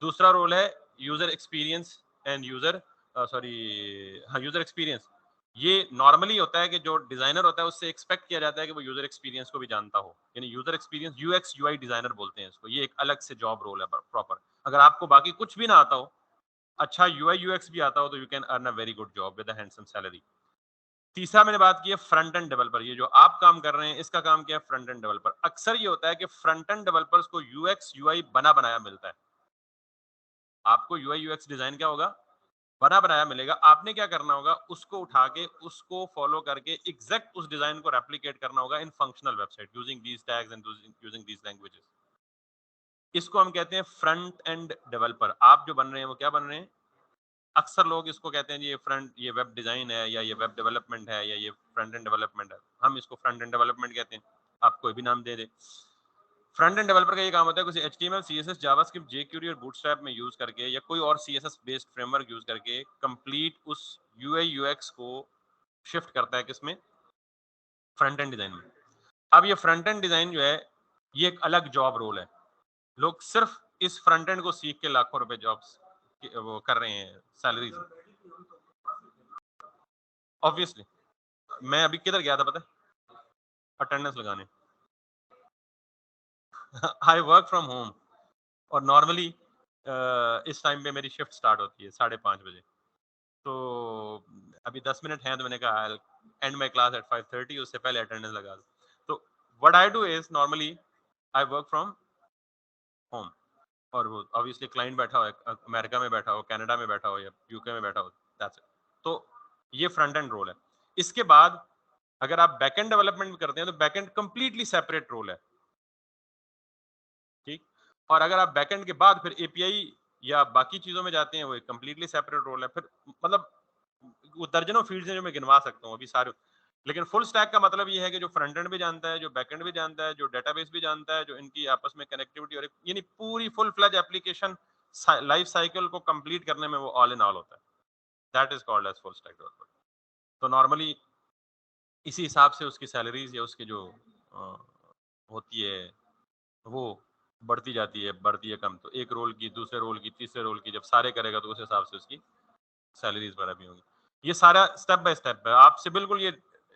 दूसरा रोल है user experience and user sorry हाँ यूजर एक्सपीरियंस। ये नॉर्मली होता है कि जो डिजाइनर होता है उससे एक्सपेक्ट किया जाता है कि वो यूजर एक्सपीरियंस को भी जानता हो, यानी user experience UX UI designer बोलते हैं इसको। ये एक अलग से जॉब रोल है प्रॉपर। अगर आपको बाकी कुछ भी ना आता हो, अच्छा यूआई यूएक्स भी आता हो, तो you can earn a very good job with a handsome salary. तीसरा मैंने बात की है फ्रंट एंड डेवलपर। ये जो आप काम कर रहे हैं इसका काम क्या है? Front end developer. अक्सर ये होता है कि फ्रंट एंड डेवलपर्स को यूएक्स यूआई बना बनाया मिलता है। आपको यूआई यूएक्स डिजाइन क्या होगा? बना बनाया मिलेगा। आपने क्या करना होगा? उसको उठा के उसको फॉलो करके एग्जैक्ट उस डिजाइन को रेप्लिकेट करना होगा इन functional website using these tags and using these languages. इसको हम कहते हैं फ्रंट एंड डेवलपर। आप जो बन रहे हैं वो क्या बन रहे हैं? अक्सर लोग इसको कहते हैं जी ये फ्रंट, ये वेब डिजाइन है, या ये वेब डेवलपमेंट है, या ये फ्रंट एंड डेवलपमेंट है। हम इसको फ्रंट एंड डेवलपमेंट कहते हैं, आप कोई भी नाम दे दे। फ्रंट एंड डेवलपर का ये काम होता है कुछ एचटीएमएल, सीएसएस, जावास्क्रिप्ट, जेक्यूरी और बूटस्ट्रैप में यूज करके, या कोई और सीएसएस बेस्ड फ्रेमवर्क यूज करके कंप्लीट उस यूआई यूएक्स को शिफ्ट करता है किसमें? फ्रंट एंड डिजाइन में। अब ये फ्रंट एंड डिजाइन जो है ये एक अलग जॉब रोल है। लोग सिर्फ इस फ्रंट एंड को सीख के लाखों रुपए जॉब्स वो कर रहे हैं सैलरीज। ऑब्वियसली मैं अभी किधर गया था पता है? अटेंडेंस लगाने। आई वर्क फ्रॉम होम और नॉर्मली इस टाइम पे मेरी शिफ्ट स्टार्ट होती है 5:30 बजे। तो अभी 10 मिनट हैं, तो मैंने कहा आई एंड माय क्लास एट 5:30, उससे पहले अटेंडेंस लगा दो। तो what I do is normally I work from home. और वो ऑब्वियसली क्लाइंट बैठा हो, अमेरिका में बैठा हो, कनाडा में बैठा हो, या यूके में बैठा हो, दैट्स इट। तो ये फ्रंट एंड रोल है। इसके बाद अगर आप बैकएंड डेवलपमेंट भी करते हैं तो बैकएंड कंप्लीटली सेपरेट रोल है, ठीक। और अगर आप बैकएंड के बाद फिर एपीआई या बाकी चीजों में जाते हैं वो एक कंप्लीटली सेपरेट रोल है। फिर मतलब वो दर्जनों फील्ड्स हैं जो मैं गिनवा सकता हूँ अभी सारे। लेकिन फुल स्टैक का मतलब ये है कि जो फ्रंट एंड भी जानता है, जो बैकएंड भी जानता है, जो डेटाबेस भी जानता है, जो इनकी आपस में कनेक्टिविटी और यानी पूरी full fledged application life cycle को कंप्लीट करने में वो ऑल इन ऑल होता है। That is called as full stack developer. तो नॉर्मली इसी हिसाब से उसकी सैलरीज या उसकी जो होती है वो बढ़ती है कम, तो एक रोल की, दूसरे रोल की, तीसरे रोल की, जब सारे करेगा तो उस हिसाब से उसकी सैलरीज वगैरह भी होंगी। ये सारा स्टेप बाय स्टेप है, आपसे बिल्कुल ये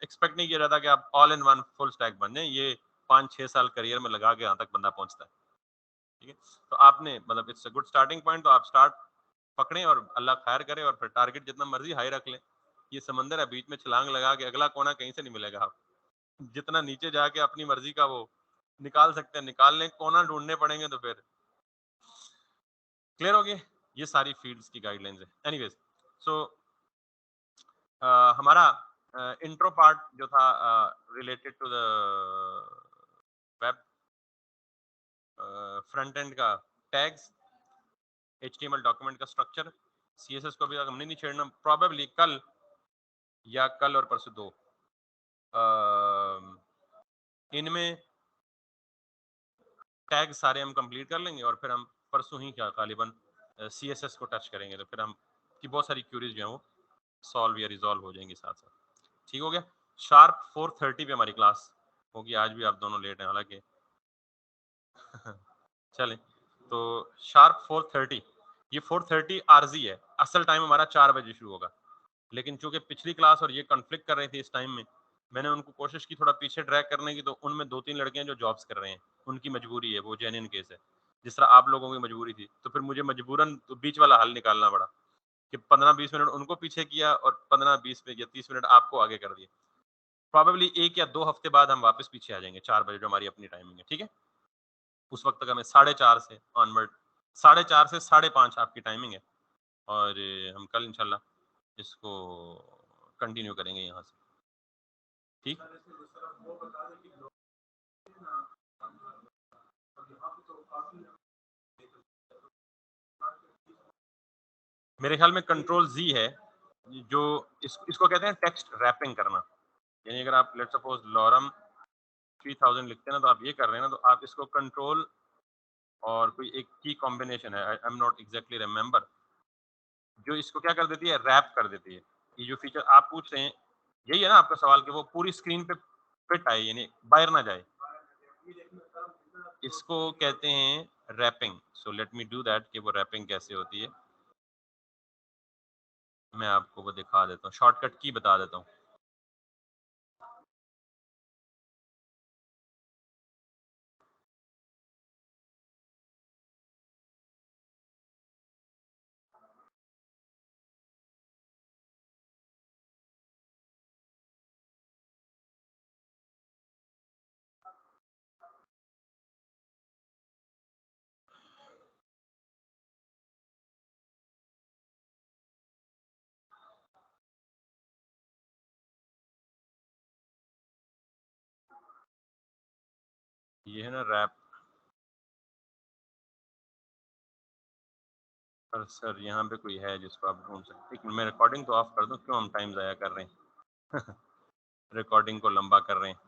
एक्सपेक्ट नहीं किया जाता कि आप all in one full stack बन जाए। ये 5-6 साल करियर में लगा के यहाँ तक बंदा पहुंचता है। ठीक है, तो आपने मतलब it's a good starting point, तो आप स्टार्ट पकड़ें और अल्लाह खैर करे, और फिर टारगेट जितना मर्जी हाई रख लें। ये समंदर है, बीच में छलांग लगा के अगला कोना कहीं से नहीं मिलेगा। आप जितना नीचे जाके अपनी मर्जी का वो निकाल सकते हैं निकाल लें, कोना ढूंढने पड़ेंगे तो फिर क्लियर हो गया। ये सारी फील्ड्स की गाइडलाइंस है। एनीवेज, सो हमारा इंट्रो पार्ट जो था related to the web, front end का टैग्स, HTML डॉक्यूमेंट का स्ट्रक्चर, CSS को भी हमने नहीं छेड़ना। प्रॉबेबली कल या कल और परसों दो इनमें टैग सारे हम कंप्लीट कर लेंगे, और फिर हम परसों ही क्या गालिबन CSS को टच करेंगे, तो फिर हम की बहुत सारी क्यूरीज जो हैं वो सॉल्व या रिजॉल्व हो जाएंगी साथ साथ। ठीक हो गया। शार्प 4:30 पे हमारी क्लास होगी। आज भी आप दोनों लेट हैं हालांकि चलें, तो शार्प 4:30, ये 4:30 आरजी है, असल टाइम हमारा 4 बजे शुरू होगा। लेकिन चूंकि पिछली क्लास और ये कॉन्फ्लिक्ट कर रही थी इस टाइम में, मैंने उनको कोशिश की थोड़ा पीछे ट्रैक करने की, तो उनमें 2-3 लड़कियां जो जॉब्स कर रहे हैं, उनकी मजबूरी है, वो जेन्युइन केस है, जिस तरह आप लोगों की मजबूरी थी। तो फिर मुझे मजबूरन तो बीच वाला हल निकालना पड़ा कि 15-20 मिनट उनको पीछे किया और 15-20 या 30 मिनट आपको आगे कर दिए। प्रॉबेबली 1 या 2 हफ्ते बाद हम वापस पीछे आ जाएंगे 4 बजे, जो हमारी अपनी टाइमिंग है। ठीक है, उस वक्त तक हमें 4:30 से ऑनवर्ड, 4:30 से 5:30 आपकी टाइमिंग है, और हम कल इंशाल्लाह इसको कंटिन्यू करेंगे यहाँ से। ठीक, मेरे ख्याल में कंट्रोल Z है, जो इसको कहते हैं टेक्स्ट रैपिंग करना। यानी अगर आप लेट्स सपोज लॉरम 3000 लिखते हैं ना, तो आप ये कर रहे हैं ना, तो आप इसको कंट्रोल और कोई एक की कॉम्बिनेशन है, I am not exactly remember, जो इसको क्या कर देती है, रैप कर देती है। ये जो फीचर आप पूछ रहे हैं, यही है ना आपका सवाल, कि वो पूरी स्क्रीन पे फिट आए, यानी बाहर ना जाए। इसको कहते हैं wrapping. So let me do that, कि वो रैपिंग कैसे होती है मैं आपको वो दिखा देता हूँ, शॉर्टकट की बता देता हूँ। ये है ना रैप, पर सर यहाँ पे कोई है जिसको आप ढूंढ सकते हैं। मैं रिकॉर्डिंग तो ऑफ कर दूं, क्यों हम टाइम ज़ाया कर रहे हैं रिकॉर्डिंग को लंबा कर रहे हैं।